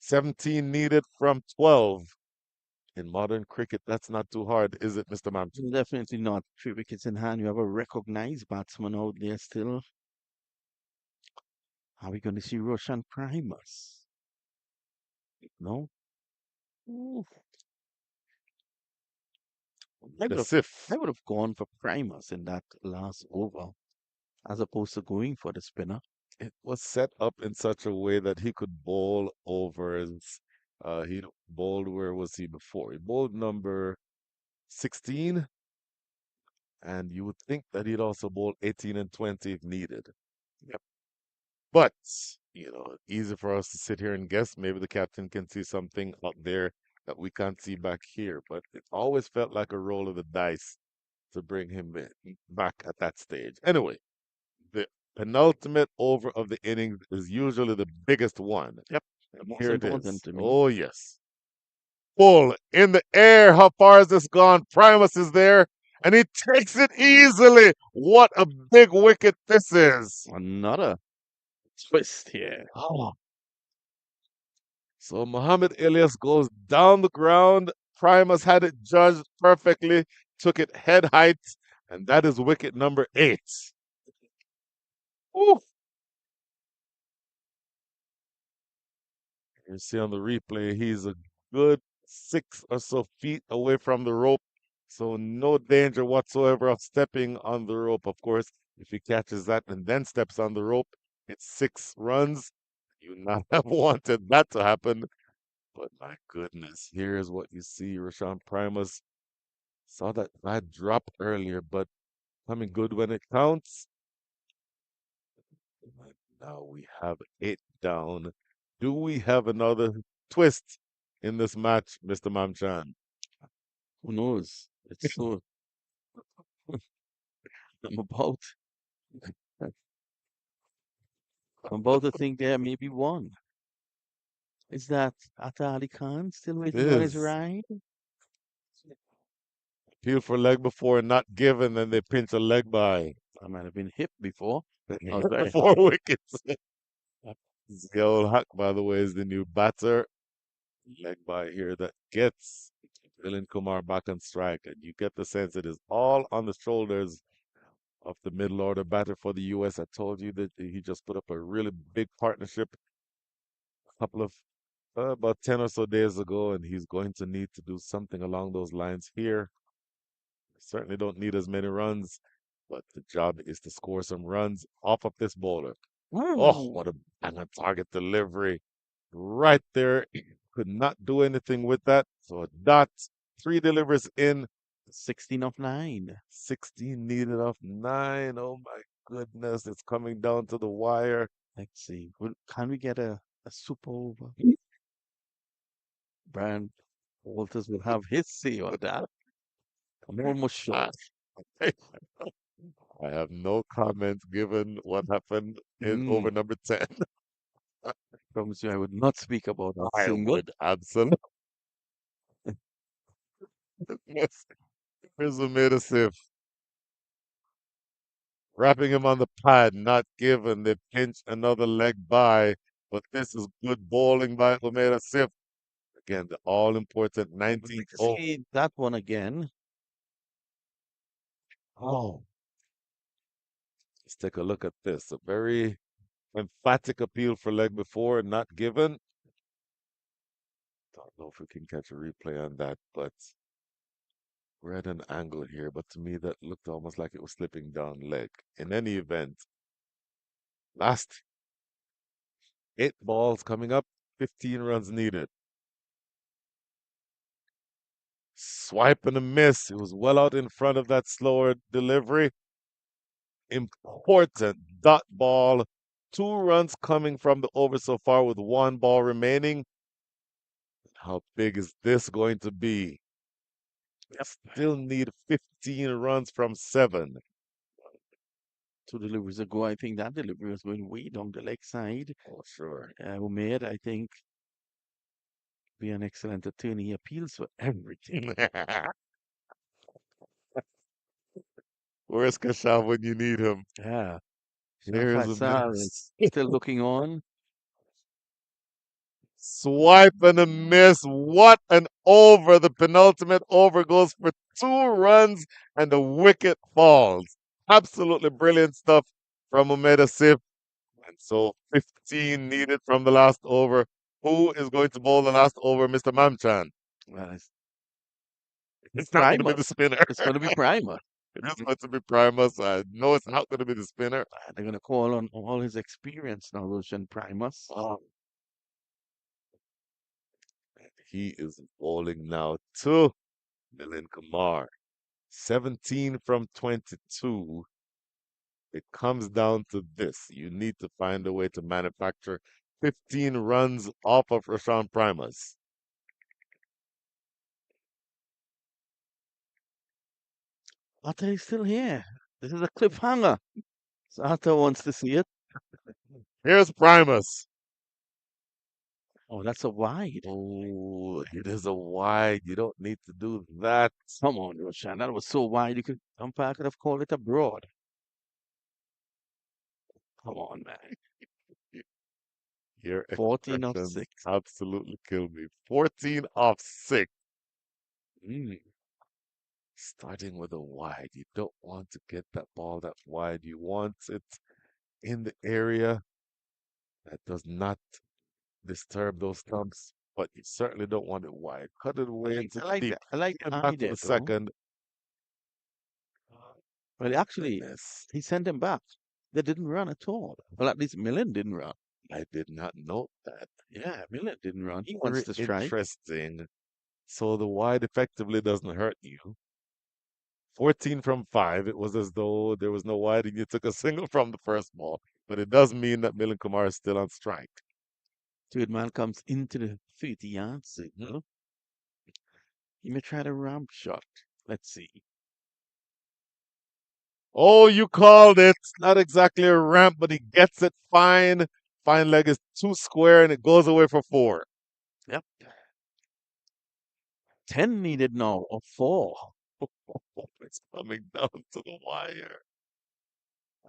17 needed from 12. In modern cricket, that's not too hard, is it, Mr. Mamchi? Definitely not. 3 wickets in hand. You have a recognized batsman out there still. Are we going to see Roshan Primus? No? Ooh, I would The have Sif. I would have gone for Primus in that last over as opposed to going for the spinner. It was set up in such a way that he could bowl overs. He bowled, where was he before? He bowled number 16, and you would think that he'd also bowl 18 and 20 if needed. Yep. But, easy for us to sit here and guess. Maybe the captain can see something out there that we can't see back here. But it always felt like a roll of the dice to bring him back at that stage. Anyway, the penultimate over of the innings is usually the biggest one. Yep. Most Here it important is. to me. Oh, yes. Full in the air. How far has this gone? Primus is there, and he takes it easily. What a big wicket this is. Another twist here. Oh. So Muhammad Ilyas goes down the ground. Primus had it judged perfectly, took it head height, and that is wicket number 8. Ooh. You see on the replay, he's a good 6 or so feet away from the rope. So no danger whatsoever of stepping on the rope. Of course, if he catches that and then steps on the rope, it's 6 runs. You not have wanted that to happen. But my goodness, here's what you see. Rashawn Primus saw that bad drop earlier, but coming good when it counts. And now we have 8 down. Do we have another twist in this match, Mr. Mamchan? Who knows? It's so. I'm about. I'm about to think there may be one. Is that Atta Ali Khan still It waiting on his is. ride? Appeal for leg before not given, then they pinch a leg by. I might have been hit before. I was very 4 wickets. Ziaul Haq, by the way, is the new batter. Leg by here that gets Milind Kumar back on strike. And you get the sense it is all on the shoulders of the middle order batter for the U.S. I told you that he just put up a really big partnership a couple of about 10 or so days ago, and he's going to need to do something along those lines here. Certainly don't need as many runs, but the job is to score some runs off of this bowler. Oh, Ooh, what a bang on target delivery. Right there. Could not do anything with that. So a dot, 3 delivers in, 16 of 9. 16 needed off 9. Oh my goodness. It's coming down to the wire. Let's see. Can we get a super over? Brian Walters will have his say on that. I'm almost sure. I have no comment given what happened in over Mm, number 10. promise you, I would not speak about that I single. would absolutely. Yes. Here's a made a sif. Wrapping him on the pad, not given. They pinch another leg by, but this is good bowling by Umeda Sif. Again, the all important I would 19th like to over. see that one again. Oh, let's take a look at this. A very emphatic appeal for leg before, not given. Don't know if we can catch a replay on that, but we're at an angle here. But to me, that looked almost like it was slipping down leg. In any event, last 8 balls coming up, 15 runs needed. Swipe and a miss. It was well out in front of that slower delivery. Important dot ball. 2 runs coming from the over so far with 1 ball remaining. How big is this going to be? Still need 15 runs from 7. 2 deliveries ago, I think that delivery was going way down the leg side. Oh, sure. Umair, I think, be an excellent attorney. He appeals for everything. Where's Kashav when you need him? Yeah. Shah There's a Faisal is miss. still looking on. Swipe and a miss. What an over. The penultimate over goes for 2 runs and the wicket falls. Absolutely brilliant stuff from Umeda Sif. And so 15 needed from the last over. Who is going to bowl the last over, Mr. Mamchan? Well, It's not going to be the Primus. spinner. It's going to be Primus. It is going to be Primus. I know it's not going to be the spinner. They're going to call on all his experience now, Roshan Primus. He is bowling now to Milind Kumar. 17 from 22. It comes down to this. You need to find a way to manufacture 15 runs off of Rashawn Primus. Atta is still here. This is a cliffhanger. So Atta wants to see it. Here's Primus. Oh, that's a wide. Oh, it is a wide. You don't need to do that. Come on, Roshan. That was so wide. You could umpire could have called it a broad. Come on, man. Your 14 off expressions 6. absolutely kill me. 14 off 6. Starting with a wide. You don't want to get that ball that wide. You want it in the area that does not disturb those stumps, but you certainly don't want it wide. Cut it away into I like deep. that. I like And the back to idea, the though. second. Well, actually, Goodness. he sent him back. They didn't run at all. Well, at least Millen didn't run. I did not note that. Yeah, Millen didn't run. He wants Very to strike. interesting. So the wide effectively doesn't hurt you. 14 from 5. It was as though there was no wide and you took a single from the first ball. But it does mean that Milind Kumar is still on strike. Third man comes into the 30-yard signal. He may try the ramp shot. Let's see. Oh, you called it. Not exactly a ramp, but he gets it fine. Fine leg is too square and it goes away for 4. Yep. 10 needed now, or 4. It's coming down to the wire.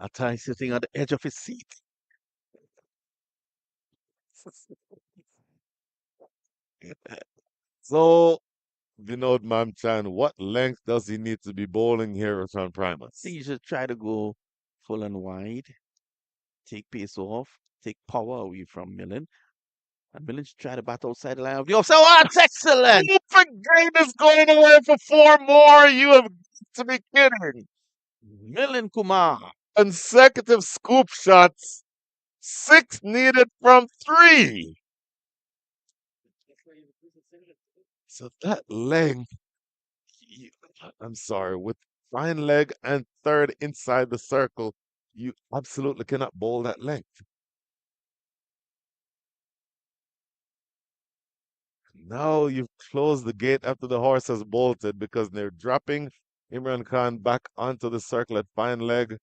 Atai sitting on the edge of his seat. So, Vinod Mamchan, what length does he need to be bowling here at on I Primus? think you should try to go full and wide. Take pace off. Take power away from Millen. And Millen should try to bat outside the line of the offside. Oh, that's excellent! Game is going away for 4 more. You have to be kidding. Millen Kumar. Consecutive scoop shots. 6 needed from 3. So that length, you- I'm sorry, with fine leg and third inside the circle, you absolutely cannot bowl that length. Now you've closed the gate after the horse has bolted because they're dropping Imran Khan back onto the circle at fine leg.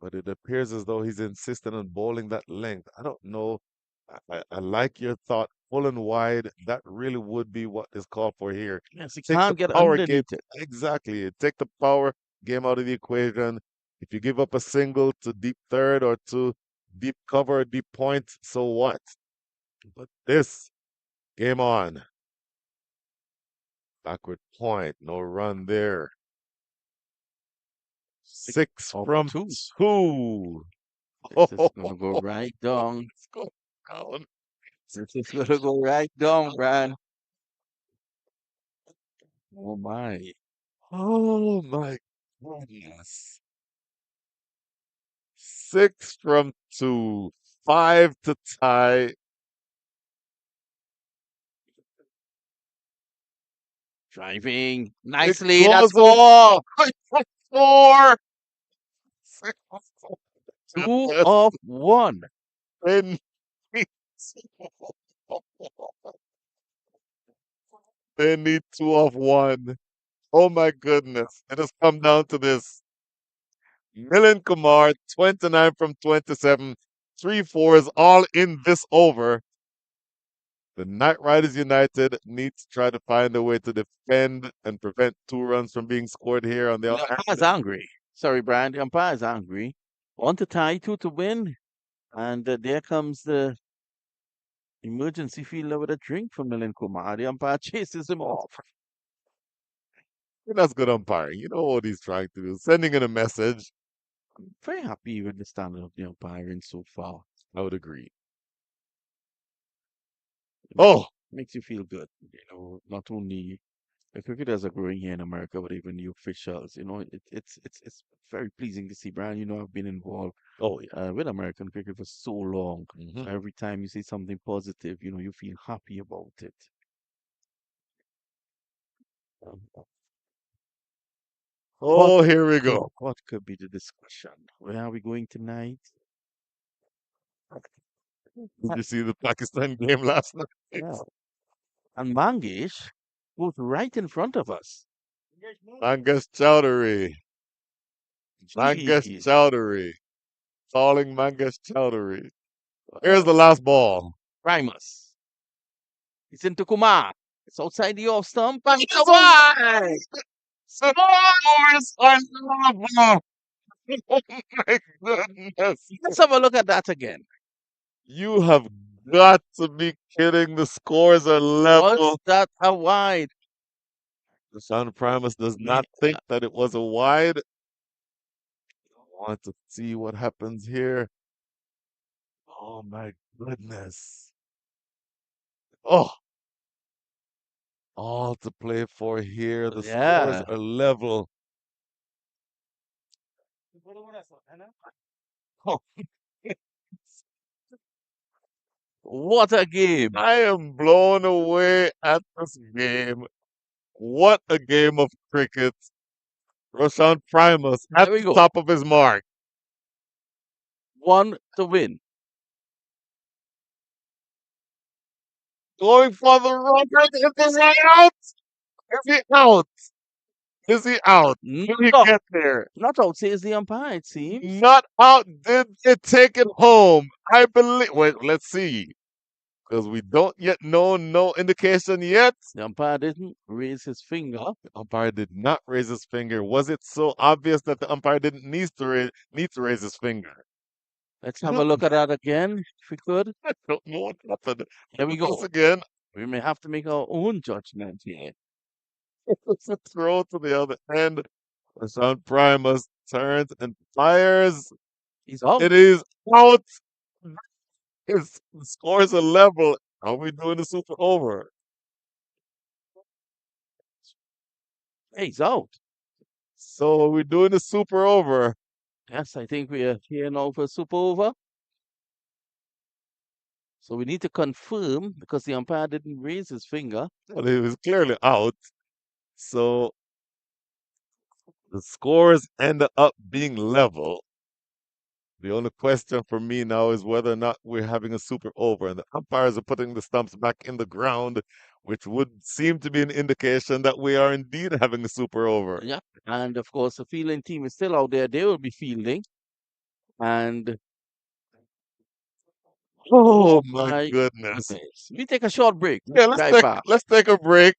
But it appears as though he's insistent on bowling that length. I don't know. I like your thought, full and wide. That really would be what is called for here. Yes, he Take the can't get power game. underneath it. Exactly. Take the power game out of the equation. If you give up a single to deep third or to deep cover, deep point, so what? But this Game on. Backward point. No run there. Six Six of from two. two. This is gonna go right down. Let's go down. This is gonna go right down, Brian. Oh my. Oh my goodness. Six from two. Five to tie. Driving It nicely. That's goes in. four. Four. Six. Two Goodness. of one. They need, they need two of one. Oh my goodness. It has come down to this. Milan Kumar, 29 from 27, three fours, all in this over. The Knight Riders United need to try to find a way to defend and prevent two runs from being scored here on the The other umpire's hand. angry. Sorry, Brian. The umpire's angry. One to tie, two to win. And there comes the emergency fielder with a drink from Milan Kumar. The umpire chases him off. That's good umpiring. You know what he's trying to do. Sending in a message. Very happy with the standard of the umpiring so far. I would agree. It Oh, makes you feel good. Not only the cricketers are growing here in America, but even the officials. It's very pleasing to see, Brian. I've been involved oh yeah. with American cricket for so long. Mhm. Every time you see something positive, you feel happy about it. Um, What Oh, here we could go. what could be the discussion? Where are we going tonight? Did you see the Pakistan game last night? Yeah. And Mangesh was right in front of us. Mangesh Chowdhury. Mangesh Jeez. Chowdhury. Calling Mangesh Chowdhury. Here's Uh, the last ball. Primus. It's into Kumar. It's outside the off stump. And it's It's a wide. scores! I love Oh my goodness. Let's have a look at that again. You have got to be kidding. The scores are Was level. that a wide? Rashawn Primus does Yeah. not think that it was a wide. I want to see what happens here. Oh my goodness. Oh, all to play for here. The scores Yeah. are level. Oh, What a game. I am blown away at this game. What a game of cricket. Roshan Primus at There we the go. top of his mark. One to win. Going for the record. Is he out? Is he out? Is he out? Did he No, get there? not out, says the umpire, it seems. Not out. Did they take it home? I believe. Wait, let's see. Because we don't yet know, no indication yet. The umpire didn't raise his finger. The umpire did not raise his finger. Was it so obvious that the umpire didn't need to raise his finger? Let's I have a don't, look at that again, if we could. I don't know what happened. There we Once go. again, We may have to make our own judgment here. it's a throw to the other end. Rashawn Primus turns and fires. He's out. It is out. His scores are level. Are we doing the super over? Hey, he's out. So are we doing the super over? Yes, I think we are here now for super over. So we need to confirm because the umpire didn't raise his finger. Well, he was clearly out. So the scores end up being level. The only question for me now is whether or not we're having a super over. And the umpires are putting the stumps back in the ground, which would seem to be an indication that we are indeed having a super over. Yeah. And of course, the fielding team is still out there. They will be fielding. And Oh my my goodness. goodness. We take a short break. Yeah, Right back. let's take a break.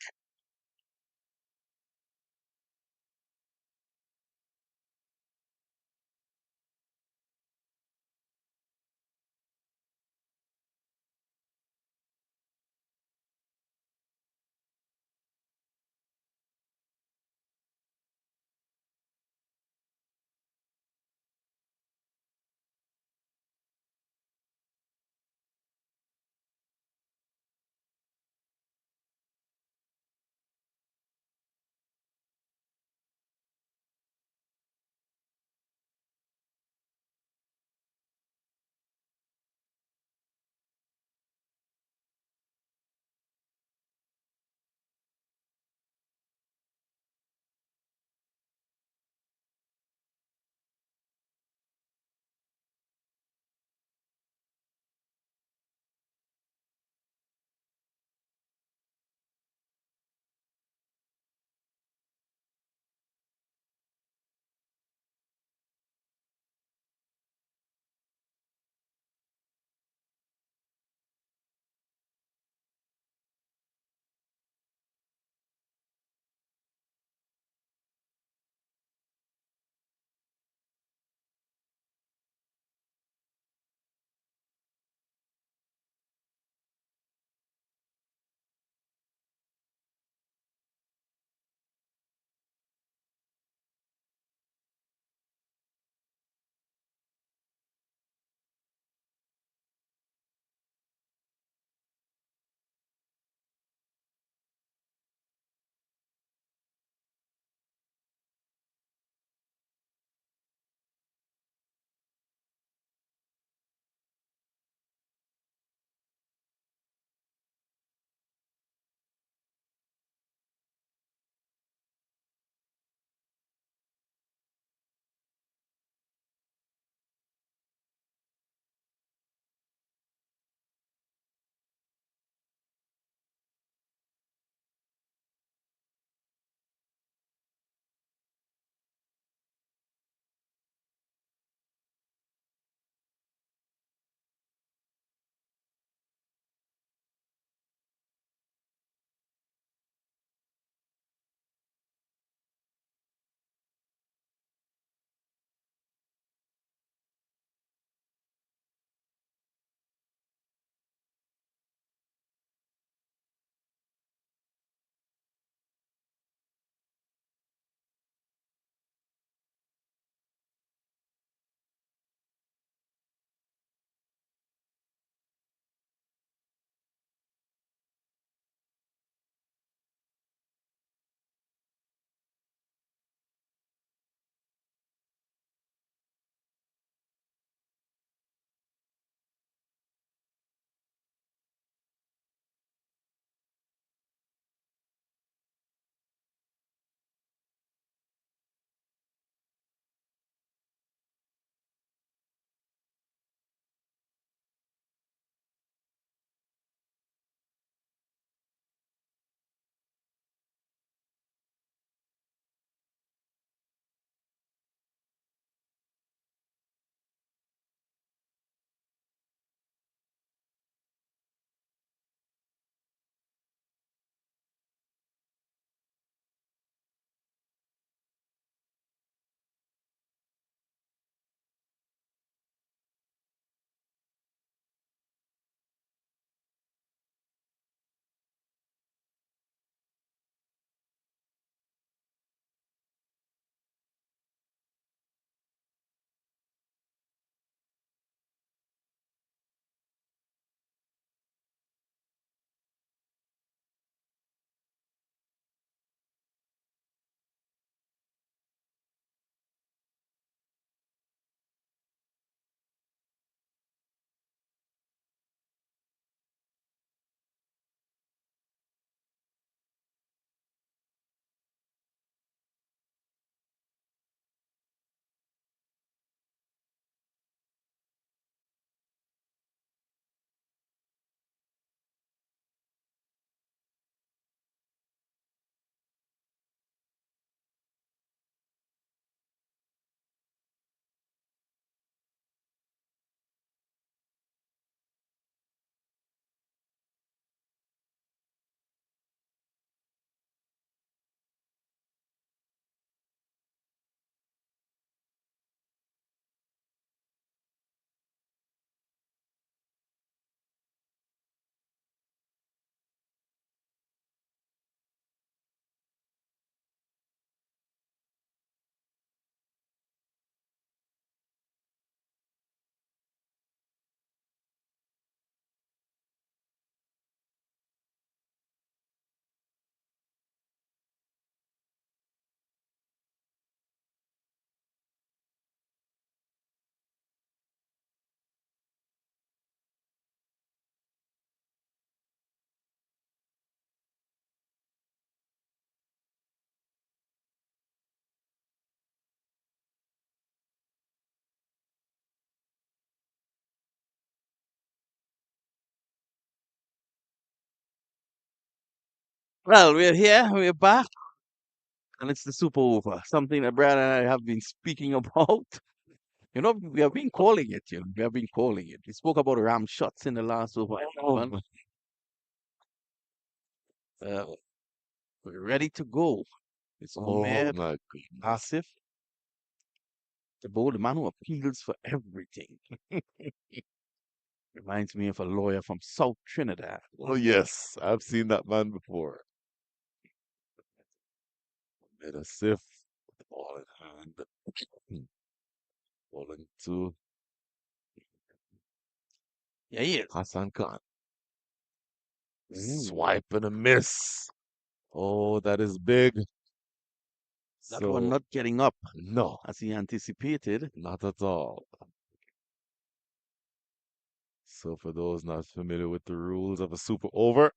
Well, we're here, we're back, and it's the super over. Something that Brad and I have been speaking about. You know, we have been calling it, we have been calling it. We spoke about ram shots in the last over. Oh, But, uh, we're ready to go. It's oh Umair my goodness. Asif, the bold man who appeals for everything. Reminds me of a lawyer from South Trinidad. Oh yes, I've seen that man before. Made a sieve with the ball in hand. Bowling to Yeah, he is. Hassan Khan. Ooh, Swipe and a miss. Oh, that is big. that one So, not getting up no, as he anticipated. not at all. So, for those not familiar with the rules of a super over,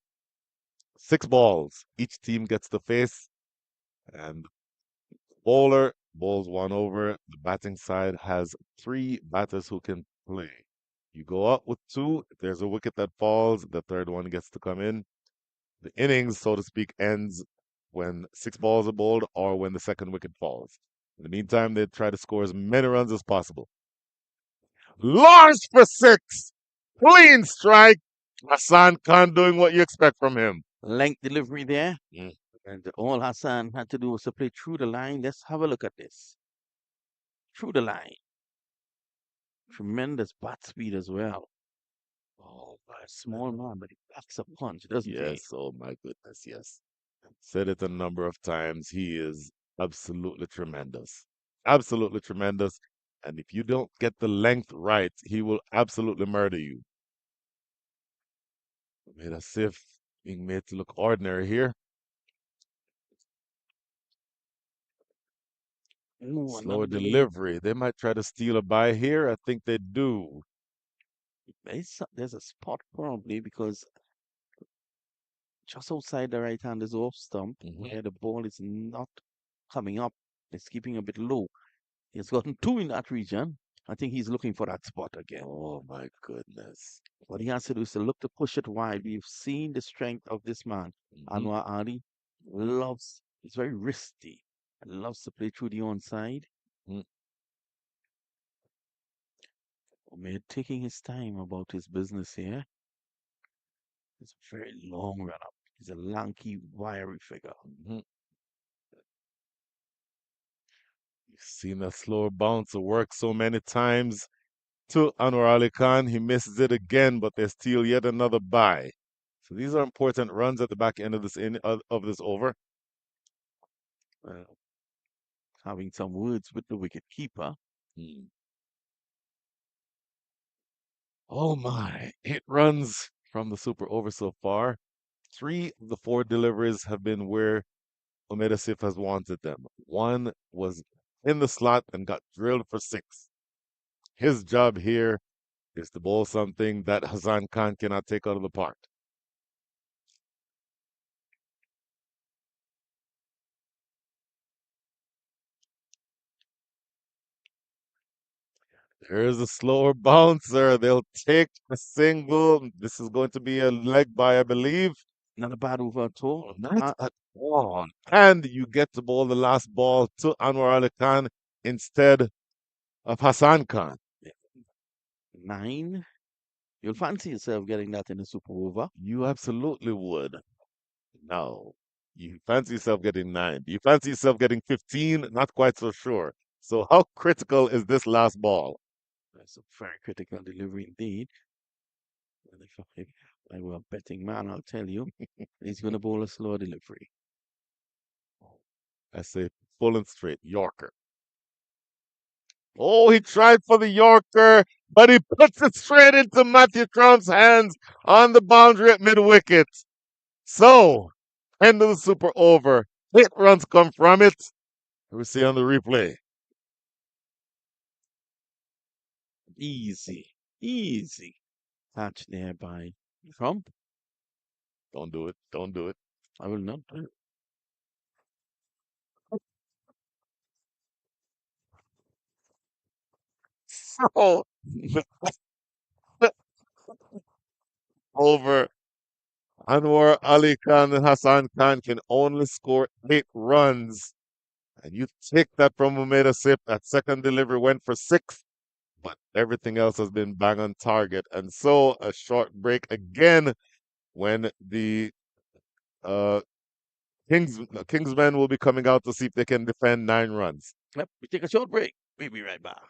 6 balls. Each team gets to face, and bowler bowls one over. The batting side has 3 batters who can play. You go up with 2. If there's a wicket that falls, the third one gets to come in. The innings, so to speak, ends when 6 balls are bowled or when the second wicket falls. In the meantime, they try to score as many runs as possible. Launched for 6. Clean strike. Hassan Khan doing what you expect from him. Length delivery there. Mm. And all Hassan had to do was to play through the line. Let's have a look at this. Through the line. Tremendous bat speed as well. Oh my Small man, but he packs a punch, doesn't he? yes, oh my goodness, yes. Said it a number of times. He is absolutely tremendous. Absolutely tremendous. And if you don't get the length right, he will absolutely murder you. Made as if being made to look ordinary here. Ooh, Slower another delay. delivery. They might try to steal a bye here. I think they do. There's a spot probably because just outside the right hand is off stump Hmm. where the ball is not coming up. It's keeping a bit low. He's gotten 2 in that region. I think he's looking for that spot again. Oh my goodness. What he has to do is to look to push it wide. We've seen the strength of this man. Hmm. Anwar Ali he's very risky and loves to play through the onside. Omid taking his time about his business here. It's a very long run up. He's a lanky, wiry figure. Hmm. You've seen that slower bouncer work so many times to Anwar Ali Khan. He misses it again, but they steal yet another bye. So these are important runs at the back end of of this over. Uh, Having some words with the wicket keeper. Hmm. Oh my, 8 runs from the super over so far. 3 of the 4 deliveries have been where Omeda Sif has wanted them. One was in the slot and got drilled for 6. His job here is to bowl something that Hassan Khan cannot take out of the park. There's a slower bouncer. They'll take a single. This is going to be a leg by, I believe. Not a bad over at all. Not at all. And you get to bowl the last ball to Anwar Ali Khan instead of Hassan Khan. 9. You'll fancy yourself getting that in a super over. You absolutely would. No. You fancy yourself getting 9. Do you fancy yourself getting 15? Not quite so sure. So, how critical is this last ball? That's a very critical delivery indeed. And if I were a betting man, I'll tell you, he's going to bowl a slow delivery. I say full and straight, Yorker. Oh, he tried for the Yorker, but he puts it straight into Matthew Trump's hands on the boundary at mid wicket. So, end of the super over. 8 runs come from it. We see on the replay. Easy, easy catch there by Trump. Don't do it. Don't do it. I will not do it. So, over. Anwar Ali Khan and Hassan Khan can only score 8 runs. And you take that from Umeda Sip. That second delivery went for 6, but everything else has been bang on target. And so a short break again when the uh, Kingsmen will be coming out to see if they can defend 9 runs. Yep, we take a short break. We'll be right back.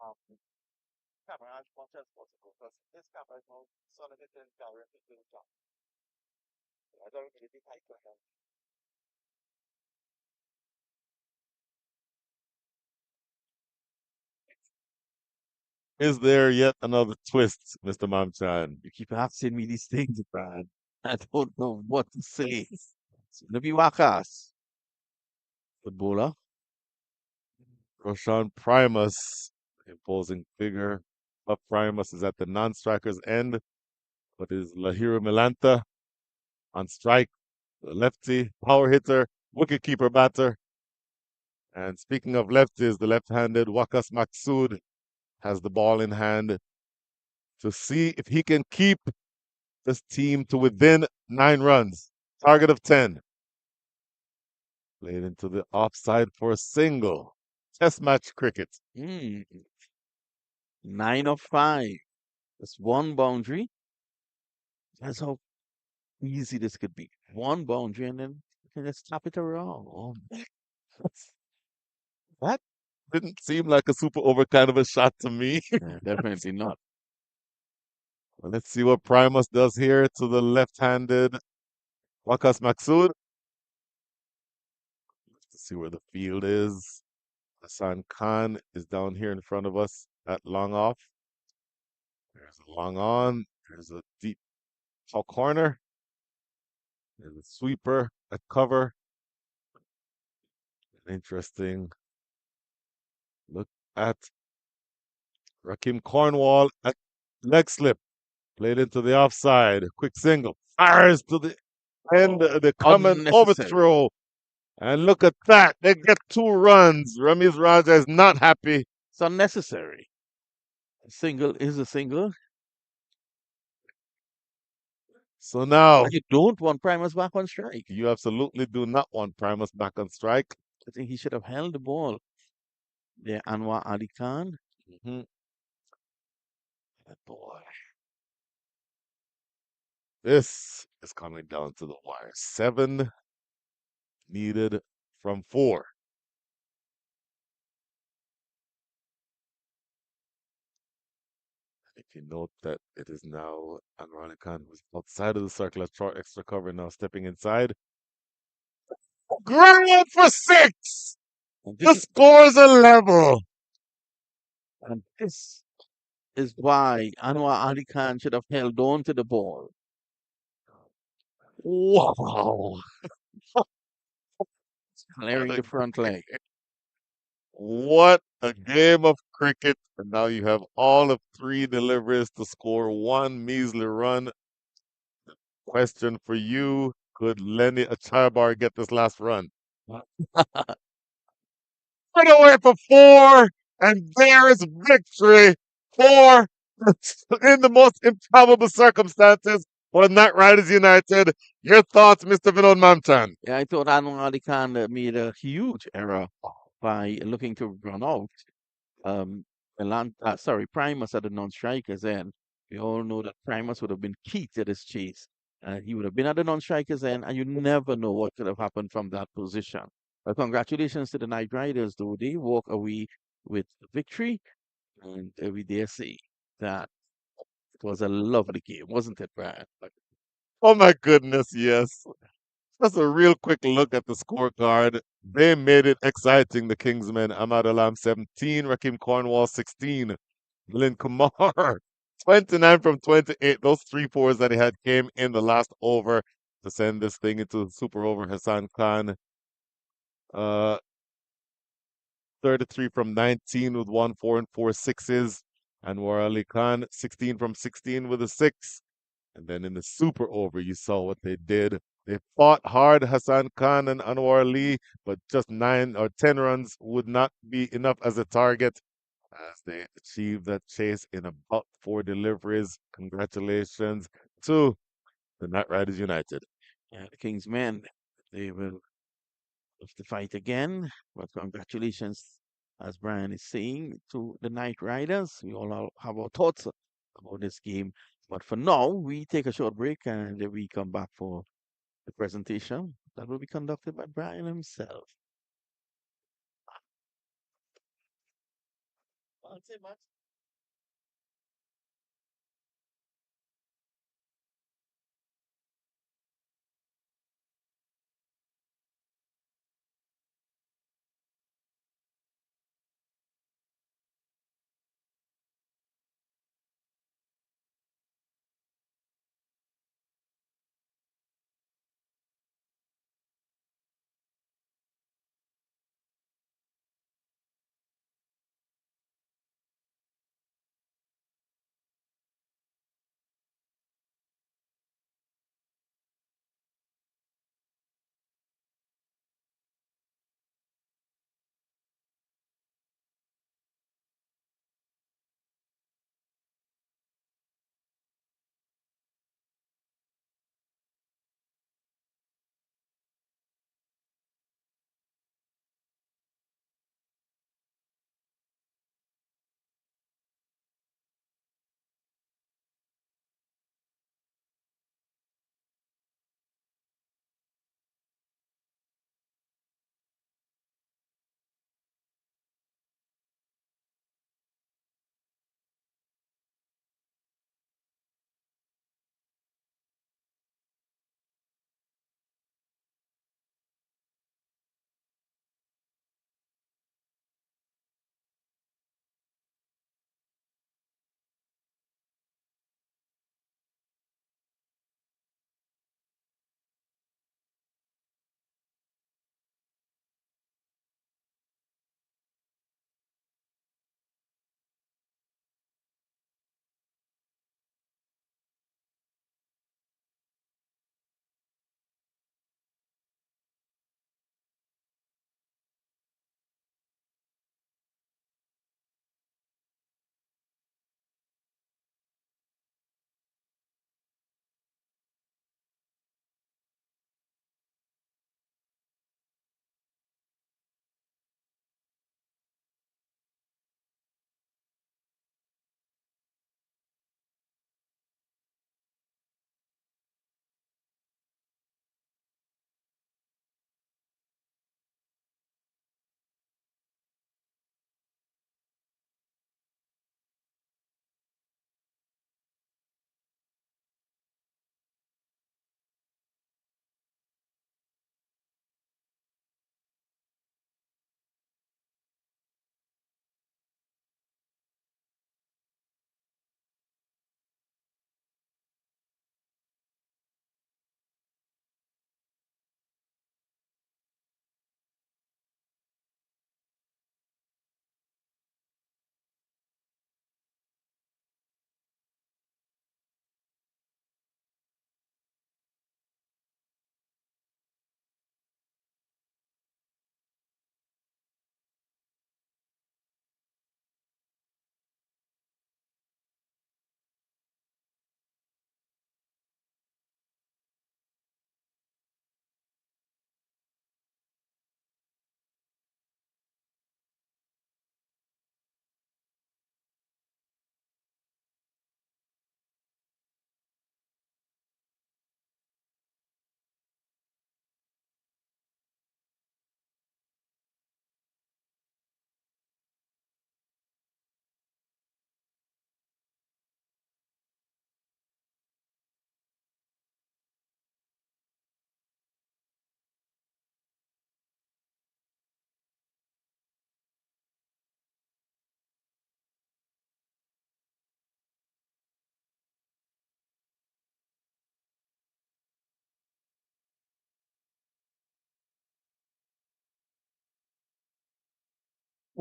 um, camera as much as possible because this camera is now sort of getting directly to the top. I don't really think I can. Is there yet another twist, Mr. Mamchan? You keep asking me these things, Brad. I don't know what to say. So, Nabi Wakas, footballer. Roshan Primus, imposing figure. Up Primus is at the non-striker's end, but is Lahira Milanta on strike, the lefty, power hitter, wicket keeper batter. And speaking of lefties, the left-handed Wakas Maksud has the ball in hand to see if he can keep this team to within 9 runs. Target of 10. Played into the offside for a single. Test match cricket. Mm, 9 of 5. That's one boundary. That's how easy this could be. One boundary and then you can just tap it around. Oh, That didn't seem like a super over kind of a shot to me. yeah, definitely not. Well, let's see what Primus does here to the left-handed Wakas Maksud. Let's see where the field is. Hassan Khan is down here in front of us at long off. There's a long on. There's a deep top corner. There's a sweeper at cover. An interesting look at Rakim Cornwall at leg slip. Played into the offside. Quick single. Fires to the end. The coming Unnecessary. overthrow. And look at that. They get 2 runs. Ramiz Raja is not happy. It's unnecessary. A single is a single. So now And you don't want Primus back on strike. you absolutely do not want Primus back on strike. I think he should have held the ball. There, Anwar Ali Khan. Mhm. Boy, this is coming down to the wire. 7 needed from 4. If you note that it is now Anwar Ali Khan who's outside of the circle of short extra cover now stepping inside. Ground for 6! And The this is scores are level. and this is why Anwar Ali Khan should have held on to the ball. Wow. What Clearing a the front leg. What a game of cricket. And now you have all of 3 deliveries to score 1 measly run. Question for you. Could Lenny Achabar get this last run? Put away for 4, and there is victory for in the most improbable circumstances for Knight Riders United. Your thoughts, Mr. Vinod Mamtan? Yeah, I thought Anwar Ali Khan made a huge error by looking to run out. Primus at the non-strikers end. We all know that Primus would have been key to this chase. He would have been at the non-strikers end, and you never know what could have happened from that position. Congratulations to the Knight Riders, though. They walk away with victory, and we dare say that it was a lovely game, wasn't it, Brian? Oh my goodness, yes. Just a real quick look at the scorecard. They made it exciting, the Kingsmen. Ahmad Alam 17, Rakim Cornwall 16, Lynn Kumar 29 from 28. Those 3 fours that he had came in the last over to send this thing into the super over. Hassan Khan, uh, 33 from 19 with 1 4 and 4 6s. Anwar Ali Khan, 16 from 16 with a 6. And then in the super over, you saw what they did. They fought hard, Hassan Khan and Anwar Ali, but just 9 or 10 runs would not be enough as a target as they achieved that chase in about 4 deliveries. Congratulations to the Knight Riders United. Yeah, the Kingsmen, they will have to fight again. But congratulations, as Brian is saying, to the Knight Riders. We all have our thoughts about this game. But for now, we take a short break and then we come back for the presentation that will be conducted by Brian himself.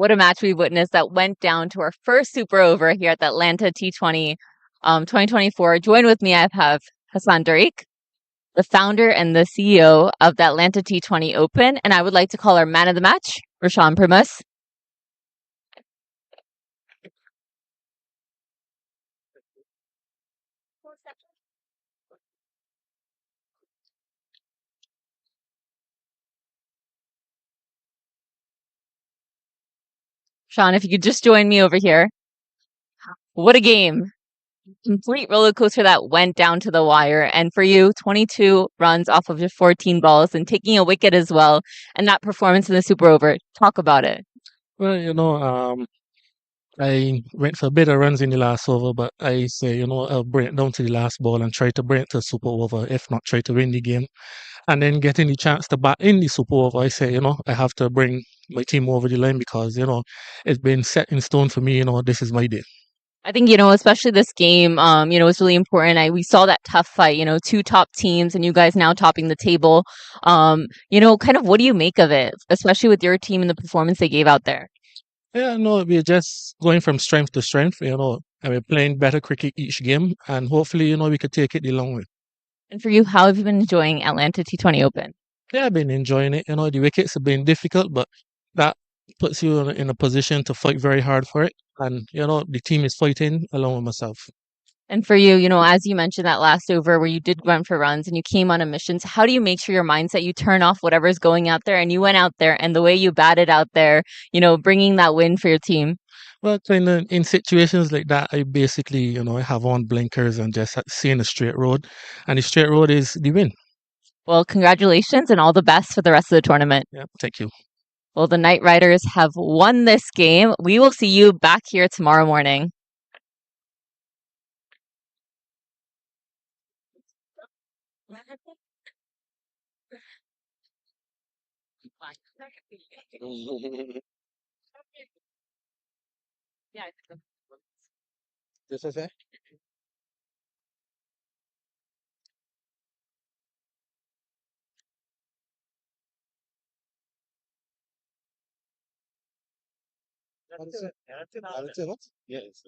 What a match we witnessed that went down to our first super over here at the Atlanta T20 2024. Join with me, I have Hassan Khan, the founder and the CEO of the Atlanta T20 Open, and I would like to call our man of the match, Rashawn Primus. Sean, if you could just join me over here. What a game. Complete roller coaster that went down to the wire. And for you, 22 runs off of just 14 balls and taking a wicket as well. And that performance in the super over. Talk about it. Well, I went for better runs in the last over, but I say, I'll bring it down to the last ball and try to bring it to a super over, if not try to win the game. And then getting the chance to bat in the super over, I say, I have to bring my team over the line because, it's been set in stone for me, this is my day. I think, especially this game, it's really important. We saw that tough fight, two top teams and you guys now topping the table. Kind of what do you make of it, especially with your team and the performance they gave out there? Yeah, no, we're just going from strength to strength, and we're playing better cricket each game, and hopefully, we could take it the long way. And for you, how have you been enjoying Atlanta T20 Open? Yeah, I've been enjoying it. The wickets have been difficult, but that puts you in a position to fight very hard for it. And, the team is fighting along with myself. And for you, as you mentioned that last over where you did run for runs and you came on a mission, so how do you make sure your mindset, you turn off whatever's going out there and you went out there and the way you batted out there, bringing that win for your team? Well, in situations like that, I basically, I have on blinkers and just seeing a straight road. And the straight road is the win. Well, congratulations and all the best for the rest of the tournament. Yeah, thank you. Well, the Knight Riders have won this game. We will see you back here tomorrow morning. This is it. What is it? What? Yeah, it's